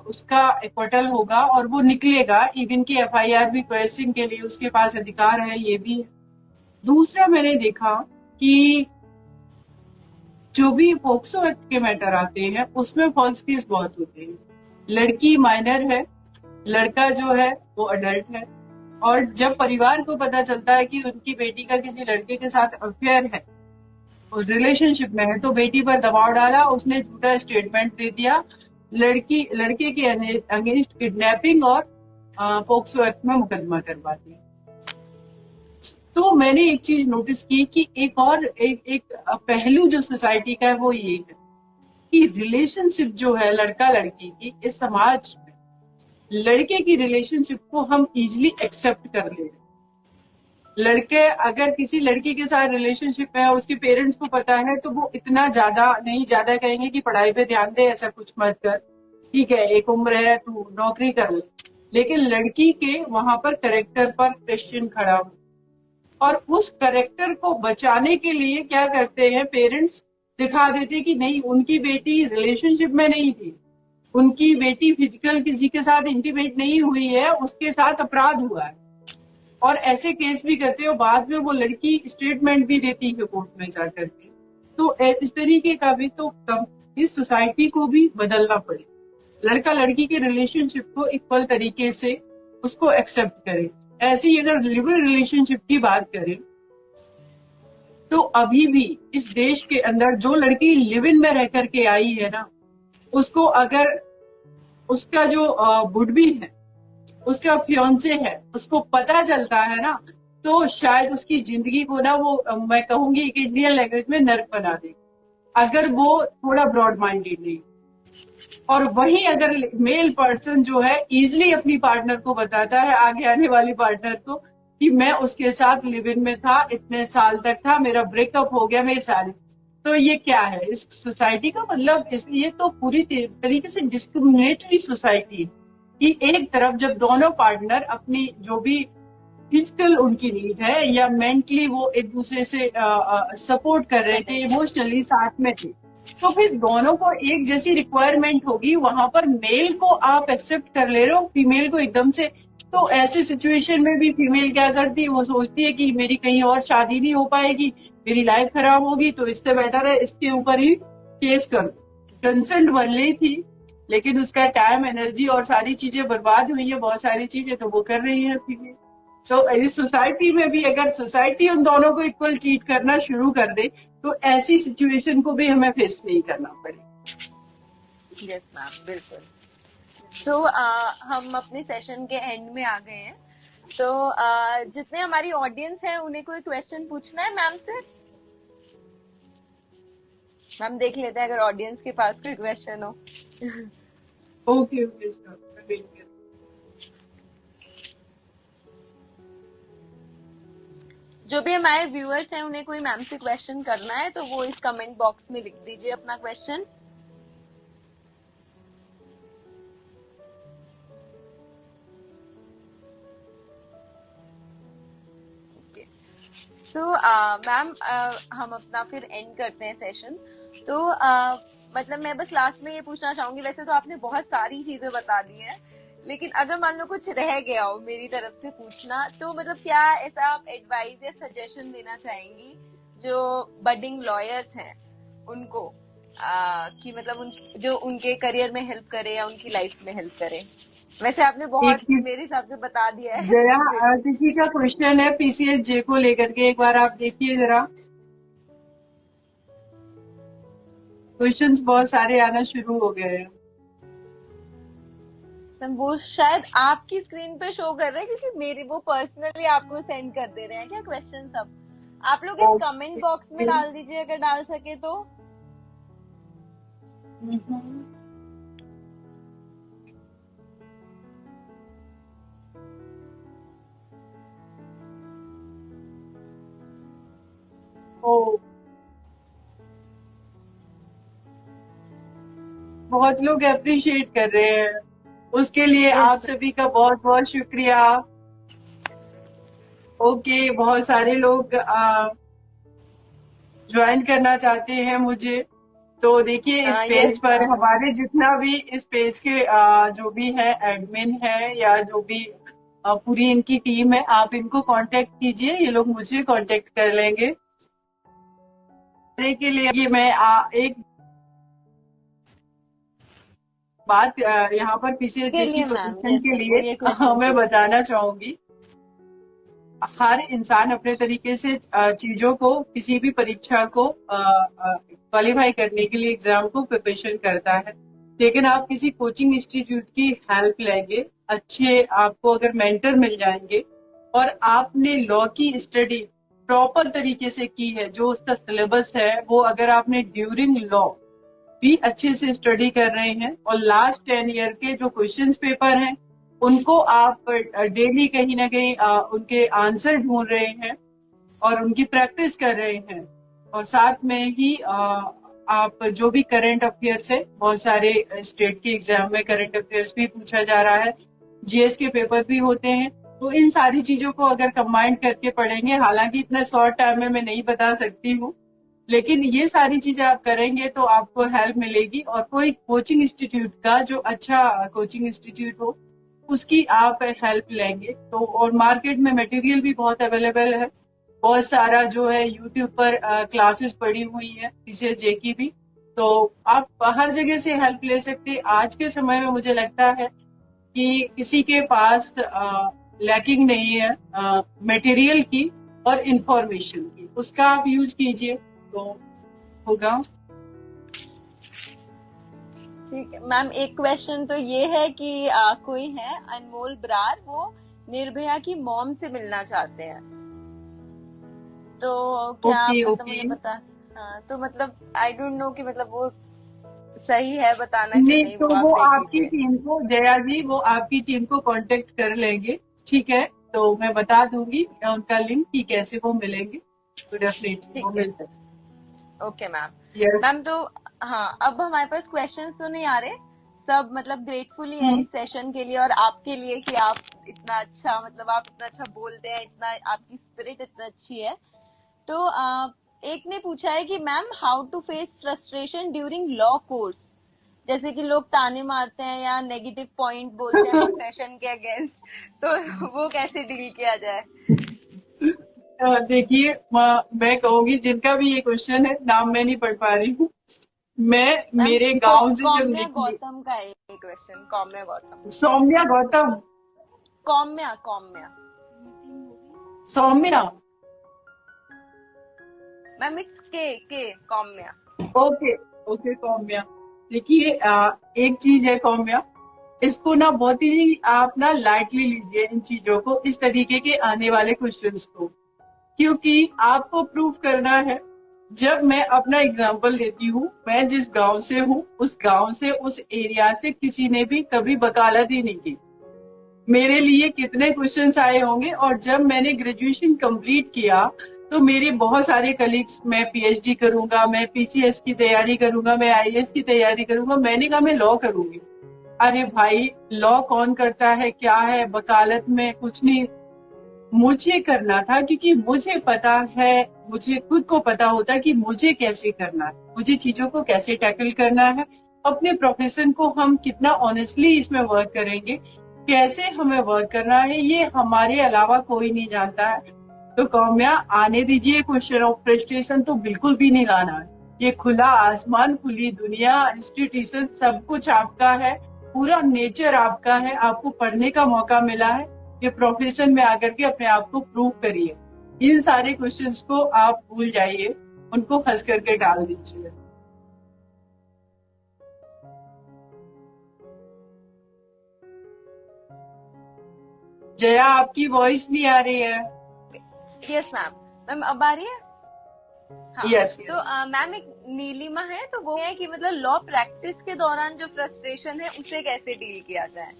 उसका एक्विटल होगा और वो निकलेगा। इवन की एफआईआर भी क्वेश्चन के लिए उसके पास अधिकार है, ये भी है। दूसरा मैंने देखा कि जो भी पोक्सो एक्ट के मैटर आते हैं उसमें फॉल्स केस बहुत होते हैं। लड़की माइनर है, लड़का जो है वो अडल्ट है, और जब परिवार को पता चलता है कि उनकी बेटी का किसी लड़के के साथ अफेयर है और रिलेशनशिप में है, तो बेटी पर दबाव डाला, उसने झूठा स्टेटमेंट दे दिया, लड़के के अगेंस्ट किडनैपिंग और पोक्सो एक्ट में मुकदमा करवा दिया। तो मैंने एक चीज नोटिस की कि एक पहलू जो सोसाइटी का है वो ये है कि रिलेशनशिप जो है लड़का लड़की की, इस समाज में लड़के की रिलेशनशिप को हम इजीली एक्सेप्ट कर ले रहे हैं। लड़के अगर किसी लड़की के साथ रिलेशनशिप है, उसके पेरेंट्स को पता है, तो वो इतना ज्यादा नहीं, ज्यादा कहेंगे कि पढ़ाई पे ध्यान दे, ऐसा कुछ मत कर, ठीक है एक उम्र है तू नौकरी कर ले। लेकिन लड़की के वहां पर करेक्टर पर क्वेश्चन खड़ा हो, और उस करेक्टर को बचाने के लिए क्या करते हैं पेरेंट्स, दिखा देते कि नहीं उनकी बेटी रिलेशनशिप में नहीं थी, उनकी बेटी फिजिकल किसी के साथ इंटीमेट नहीं हुई है, उसके साथ अपराध हुआ है, और ऐसे केस भी करते हो। बाद में वो लड़की स्टेटमेंट भी देती है कोर्ट में जाकर के। तो इस तरीके का भी तो इस सोसाइटी को भी बदलना पड़े, लड़का लड़की के रिलेशनशिप को इक्वल तरीके से उसको एक्सेप्ट करे। ऐसे ही अगर लिबरल रिलेशनशिप की बात करें तो अभी भी इस देश के अंदर जो लड़की लिव इन में रह करके आई है ना, उसको अगर उसका जो बुढ़वी है, उसका फियोंसे है, उसको पता चलता है ना, तो शायद उसकी जिंदगी को ना वो मैं कहूंगी कि इंडियन लैंग्वेज में नर्क बना दे, अगर वो थोड़ा ब्रॉड माइंडेड नहीं। और वहीं अगर मेल पर्सन जो है इजिली अपनी पार्टनर को बताता है, आगे आने वाली पार्टनर को, कि मैं उसके साथ लिव इन में था, इतने साल तक था, मेरा ब्रेकअप हो गया, मेरी सारी, तो ये क्या है इस सोसाइटी का मतलब? इसलिए तो पूरी तरीके से डिस्क्रिमिनेटरी सोसाइटी है कि एक तरफ जब दोनों पार्टनर अपनी जो भी फिजिकल उनकी नीड है या मेंटली वो एक दूसरे से सपोर्ट कर रहे थे, इमोशनली साथ में थे, तो फिर दोनों को एक जैसी रिक्वायरमेंट होगी। वहां पर मेल को आप एक्सेप्ट कर ले रहे हो, फीमेल को एकदम से। तो ऐसे सिचुएशन में भी फीमेल क्या करती है, वो सोचती है कि मेरी कहीं और शादी नहीं हो पाएगी, मेरी लाइफ खराब होगी, तो इससे बेटर है इसके ऊपर ही केस कर दो। कंसेंट भले ही थी, लेकिन उसका टाइम, एनर्जी और सारी चीजें बर्बाद हुई है, बहुत सारी चीजें तो वो कर रही है फीमेल। तो इस सोसाइटी में भी अगर सोसाइटी उन दोनों को इक्वल ट्रीट करना शुरू कर दे तो ऐसी सिचुएशन को भी हमें फेस नहीं करना पड़े। यस मैम, बिल्कुल। तो हम अपने सेशन के एंड में आ गए हैं। तो जितने हमारी ऑडियंस है उन्हें कोई क्वेश्चन पूछना है मैम से? मैम देख लेते हैं अगर ऑडियंस के पास कोई क्वेश्चन हो। Okay okay sir. जो भी हमारे व्यूअर्स हैं उन्हें कोई मैम से क्वेश्चन करना है तो वो इस कमेंट बॉक्स में लिख दीजिए अपना क्वेश्चन। तो मैम हम अपना फिर एंड करते हैं सेशन। तो मतलब मैं बस लास्ट में ये पूछना चाहूंगी, वैसे तो आपने बहुत सारी चीजें बता दी हैं, लेकिन अगर मान लो कुछ रह गया हो मेरी तरफ से पूछना, तो मतलब क्या ऐसा आप एडवाइस या सजेशन देना चाहेंगी जो बडिंग लॉयर्स हैं उनको, कि मतलब जो उनके करियर में हेल्प करे या उनकी लाइफ में हेल्प करे? वैसे आपने बहुत मेरे हिसाब से बता दिया है। जया, किसी का क्वेश्चन है पीसीएस जे को लेकर के, एक बार आप देखिए जरा। क्वेश्चंस बहुत सारे आना शुरू हो गए हैं। मैम वो शायद आपकी स्क्रीन पे शो कर रहे हैं, क्योंकि मेरी वो पर्सनली आपको सेंड कर दे रहे हैं क्या क्वेश्चन सब। आप लोग इस कमेंट बॉक्स में ओके। डाल दीजिए अगर डाल सके तो। ओ, बहुत लोग अप्रिशिएट कर रहे हैं, उसके लिए आप यस। सभी का बहुत बहुत शुक्रिया। ओके, बहुत सारे लोग ज्वाइन करना चाहते हैं मुझे। तो देखिए, इस पेज यस पर मैम। हमारे जितना भी इस पेज के जो भी है एडमिन है या जो भी पूरी इनकी टीम है, आप इनको कांटेक्ट कीजिए, ये लोग मुझे कांटेक्ट कर लेंगे। के लिए ये मैं एक बात यहाँ पर के पीसीएसजे की लिए मैम, पोजीशन यस के यस, वो लिए ये क्वेश्चन मैं पूछ रहे थे। बताना चाहूंगी। हर इंसान अपने तरीके से चीजों को, किसी भी परीक्षा को क्वालिफाई करने के लिए एग्जाम को प्रिपरेशन करता है। लेकिन आप किसी कोचिंग इंस्टीट्यूट की हेल्प लेंगे, अच्छे आपको अगर मेंटर मिल जाएंगे, और आपने लॉ की स्टडी प्रॉपर तरीके से की है, जो उसका सिलेबस है वो अगर आपने ड्यूरिंग लॉ भी अच्छे से स्टडी कर रहे हैं, और लास्ट 10 ईयर के जो क्वेश्चंस पेपर हैं उनको आप डेली कहीं ना कहीं उनके आंसर ढूंढ रहे हैं और उनकी प्रैक्टिस कर रहे हैं, और साथ में ही आप जो भी करंट अफेयर्स है, बहुत सारे स्टेट के एग्जाम में करंट अफेयर्स भी पूछा जा रहा है, जीएस के पेपर भी होते हैं, तो इन सारी चीजों को अगर कंबाइन करके पढ़ेंगे, हालांकि इतना शॉर्ट टाइम में मैं नहीं बता सकती हूँ, लेकिन ये सारी चीजें आप करेंगे तो आपको हेल्प मिलेगी। और कोई कोचिंग इंस्टीट्यूट का जो अच्छा कोचिंग इंस्टीट्यूट हो, उसकी आप हेल्प लेंगे तो, और मार्केट में मटेरियल भी बहुत अवेलेबल है, बहुत सारा जो है यूट्यूब पर क्लासेस पड़ी हुई है पीसीएसजे की भी, तो आप हर जगह से हेल्प ले सकते हैं। आज के समय में मुझे लगता है कि किसी के पास लैकिंग नहीं है मटेरियल की और इंफॉर्मेशन की, उसका आप यूज कीजिए तो होगा। ठीक है मैम, एक क्वेश्चन तो ये है कि कोई है अनमोल ब्रार, वो निर्भया की मॉम से मिलना चाहते हैं, तो क्या आप ओके मतलब ओके। मुझे बता। हाँ तो मतलब आई डोंट नो कि मतलब वो सही है बताना कि नहीं, नहीं, तो वो आप वो देख आपकी लीजिए। टीम को, जया जी, वो आपकी टीम को कांटेक्ट कर लेंगे, ठीक है। तो मैं बता दूंगी उनका लिंक कि कैसे वो मिलेंगे, तो डेफिनेटली वो ठीक है मिल सकते। Sir. Okay ma'am. Yes. Ma'am तो हाँ, अब हमारे पास क्वेश्चंस तो नहीं आ रहे, सब मतलब ग्रेटफुली है हम्म। इस सेशन के लिए और आपके लिए कि आप इतना अच्छा, मतलब आप इतना अच्छा बोलते हैं, इतना आपकी स्पिरिट इतना अच्छी है। तो एक ने पूछा है कि ma'am how to face frustration during law course, जैसे कि लोग ताने मारते हैं या नेगेटिव पॉइंट बोलते हैं प्रोफेशन के अगेंस्ट, तो वो कैसे डील किया जाए। देखिए, मैं कहूंगी जिनका भी ये क्वेश्चन है, नाम मैं नहीं पढ़ पा रही हूँ। मैं मैम मेरे गांव से जब कौम्या निकली। गौतम का है ये question, Kaumya Gautam. Saumya Gautam. Kaumya Kaumya. Saumya. Ma'am it's K Kaumya. Okay okay Saumya. देखिए, एक चीज है सौम्या, इसको ना बहुत ही आप ना लाइटली लीजिए इन चीजों को, इस तरीके के आने वाले क्वेश्चंस को, क्योंकि आपको प्रूव करना है। जब मैं अपना एग्जांपल देती हूँ, मैं जिस गांव से हूँ, उस गांव से, उस एरिया से किसी ने भी कभी वकालत ही नहीं की। मेरे लिए कितने क्वेश्चंस आए होंगे, और जब मैंने ग्रेजुएशन कंप्लीट किया तो मेरे बहुत सारे कलीग्स, मैं पीएचडी करूंगा, मैं पीसीएस की तैयारी करूंगा, मैं आईएएस की तैयारी करूंगा, मैंने कहा मैं लॉ करूंगी। अरे भाई, लॉ कौन करता है, क्या है वकालत में, कुछ नहीं। मुझे करना था क्योंकि मुझे पता है, मुझे खुद को पता होता कि मुझे कैसे करना है, मुझे चीजों को कैसे टैकल करना है, अपने प्रोफेशन को हम कितना ऑनेस्टली इसमें वर्क करेंगे, कैसे हमें वर्क करना है, ये हमारे अलावा कोई नहीं जानता है। तो कौम्या, आने दीजिए क्वेश्चन ऑफ फ्रस्ट्रेशन, तो बिल्कुल भी नहीं लाना है। ये खुला आसमान, खुली दुनिया, इंस्टीट्यूशन, सब कुछ आपका है, पूरा नेचर आपका है, आपको पढ़ने का मौका मिला है, ये प्रोफेशन में आकर के अपने आप को प्रूव करिए। इन सारे क्वेश्चंस को आप भूल जाइए, उनको हंस करके डाल दीजिए। जया, आपकी वॉइस नहीं आ रही है। Yes ma'am. मैम अब आ रही है? हाँ। यस तो यस। मैम एक नीलिमा है, तो वो है कि मतलब लॉ प्रैक्टिस के दौरान जो फ्रस्ट्रेशन है उसे कैसे डील किया जाए।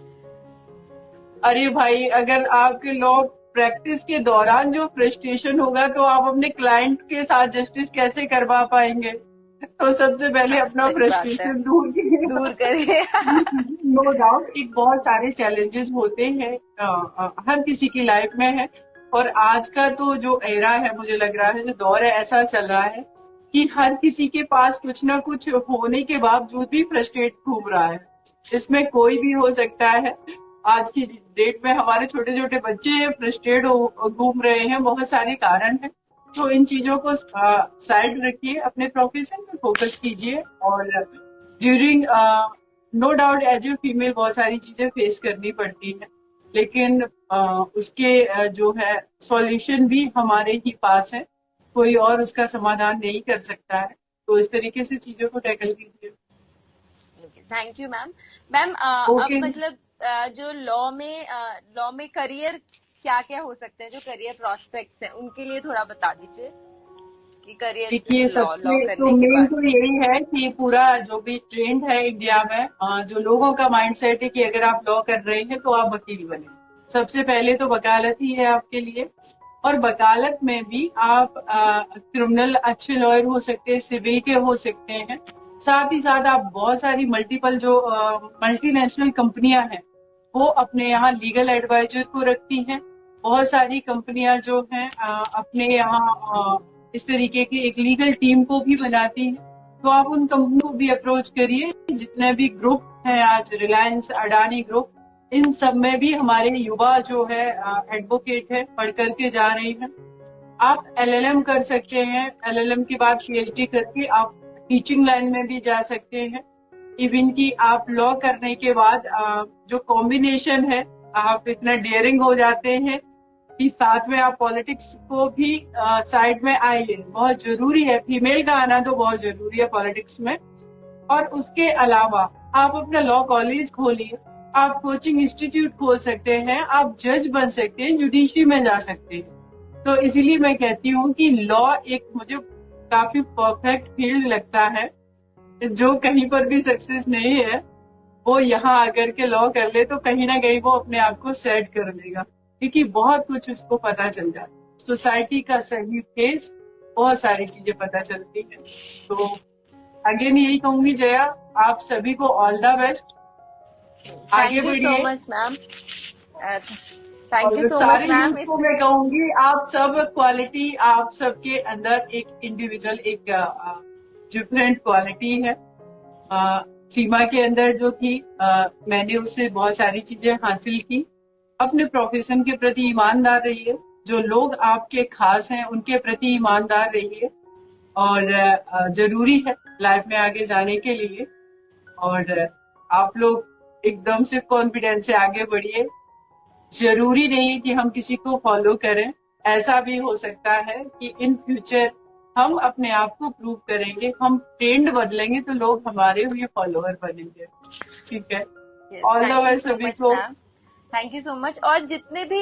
अरे भाई, अगर आपके लॉ प्रैक्टिस के दौरान जो फ्रस्ट्रेशन होगा तो आप अपने क्लाइंट के साथ जस्टिस कैसे करवा पाएंगे? तो सबसे पहले अपना सच बात है, फ्रस्ट्रेशन दूर कीजिए। दूर करिए। नो डाउट, एक बहुत सारे चैलेंजेस होते हैं, हर किसी की लाइफ में है। और आज का तो जो एरा है, मुझे लग रहा है जो दौर है, ऐसा चल रहा है कि हर किसी के पास कुछ ना कुछ होने के बावजूद भी फ्रस्ट्रेट घूम रहा है। इसमें कोई भी हो सकता है। आज की डेट में हमारे छोटे छोटे बच्चे फ्रस्ट्रेट घूम रहे हैं, बहुत सारे कारण हैं। तो इन चीजों को साइड रखिए, अपने प्रोफेशन में फोकस कीजिए। और during, no doubt, as a female बहुत सारी चीजें फेस करनी पड़ती है, लेकिन उसके जो है सॉल्यूशन भी हमारे ही पास है। कोई और उसका समाधान नहीं कर सकता है। तो इस तरीके से चीजों को टैकल कीजिए। Thank you ma'am. मैम अब ओके। मतलब जो लॉ में करियर क्या क्या हो सकते हैं, जो करियर प्रोस्पेक्ट्स हैं उनके लिए थोड़ा बता दीजिए कि करियर देखिए, जैसे लॉ लॉ सबसे तो करने के मेन बाद। तो यही है कि पूरा जो भी ट्रेंड है इंडिया में, जो लोगों का माइंडसेट है कि अगर आप लॉ कर रहे हैं तो आप वकील बने। सबसे पहले तो वकालत ही है आपके लिए। और वकालत में भी आप क्रिमिनल अच्छे लॉयर हो सकते हैं, सिविल के हो सकते हैं। साथ ही साथ आप बहुत सारी मल्टीपल जो मल्टीनेशनल कंपनियां हैं, वो अपने यहाँ लीगल एडवाइजर को रखती हैं। बहुत सारी कंपनियां जो हैं अपने यहाँ इस तरीके की एक लीगल टीम को भी बनाती हैं। तो आप उन कंपनियों को भी अप्रोच करिए। जितने भी ग्रुप हैं आज, रिलायंस, अडानी ग्रुप, इन सब में भी हमारे युवा जो है एडवोकेट है, पढ़ करके जा रहे हैं। आप एलएलएम कर सकते हैं। एलएलएम के बाद पीएचडी करके आप टीचिंग लाइन में भी जा सकते हैं। इवन कि आप लॉ करने के बाद जो कॉम्बिनेशन है, आप इतना डेयरिंग हो जाते हैं कि साथ में आप पॉलिटिक्स को भी साइड में आइए। बहुत जरूरी है, फीमेल का आना तो बहुत जरूरी है पॉलिटिक्स में। और उसके अलावा आप अपना लॉ कॉलेज खोलिए, आप कोचिंग इंस्टीट्यूट खोल सकते हैं, आप जज बन सकते हैं, जुडिशरी में जा सकते हैं। तो इसीलिए मैं कहती हूँ कि लॉ एक मुझे काफी परफेक्ट फील्ड लगता है। जो कहीं पर भी सक्सेस नहीं है, वो यहाँ आकर के लॉ कर ले तो कहीं ना कहीं वो अपने आप को सेट कर लेगा, क्योंकि बहुत कुछ उसको पता चल जाता है। सोसाइटी का सही फेस, बहुत सारी चीजें पता चलती है। तो अगेन यही कहूंगी जया, आप सभी को ऑल द बेस्ट। आगे थैंक यू सो बढ़िए। Much ma'am. थैंक यू और सो मच सारे यूथ मैम। को मैं कहूंगी, आप सब क्वालिटी, आप सबके अंदर एक इंडिविजुअल, एक डिफरेंट क्वालिटी है। सीमा के अंदर जो थी, मैंने उससे बहुत सारी चीजें हासिल की। अपने प्रोफेशन के प्रति ईमानदार रहिए। जो लोग आपके खास हैं उनके प्रति ईमानदार रहिए। और जरूरी है लाइफ में आगे जाने के लिए। और आप लोग एकदम से कॉन्फिडेंस से आगे बढ़िए। जरूरी नहीं है कि हम किसी को फॉलो करें। ऐसा भी हो सकता है कि इन फ्यूचर हम अपने आप को प्रूव करेंगे, हम ट्रेंड बदलेंगे तो लोग हमारे हुए फॉलोअर बनेंगे। ठीक है। All the thank you best so सभी मच को। Ma'am. Thank you so much. और जितने भी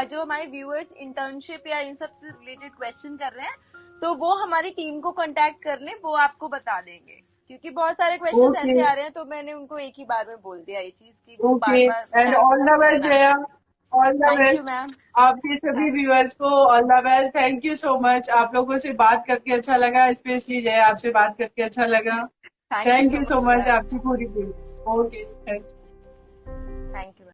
जो हमारे व्यूअर्स इंटर्नशिप या इन सब से रिलेटेड क्वेश्चन कर रहे हैं, तो वो हमारी टीम को कांटेक्ट कर लें, वो आपको बता देंगे। क्योंकि बहुत सारे क्वेश्चंस ओके। ऐसे आ रहे हैं, तो मैंने उनको एक ही बार में बोल दिया ये चीज कि वो बार ओके, बार and time all the best देना जया। चाहिए। All the thank you best. Ma'am. आपके सभी व्यूअर्स को all the best. Thank you so much. आप लोगों से बात करके अच्छा लगा, स्पेशली जया आपसे बात करके अच्छा लगा। Thank you thank so you so much much ma'am. आपकी पूरी team. Okay, thank you. Thank you.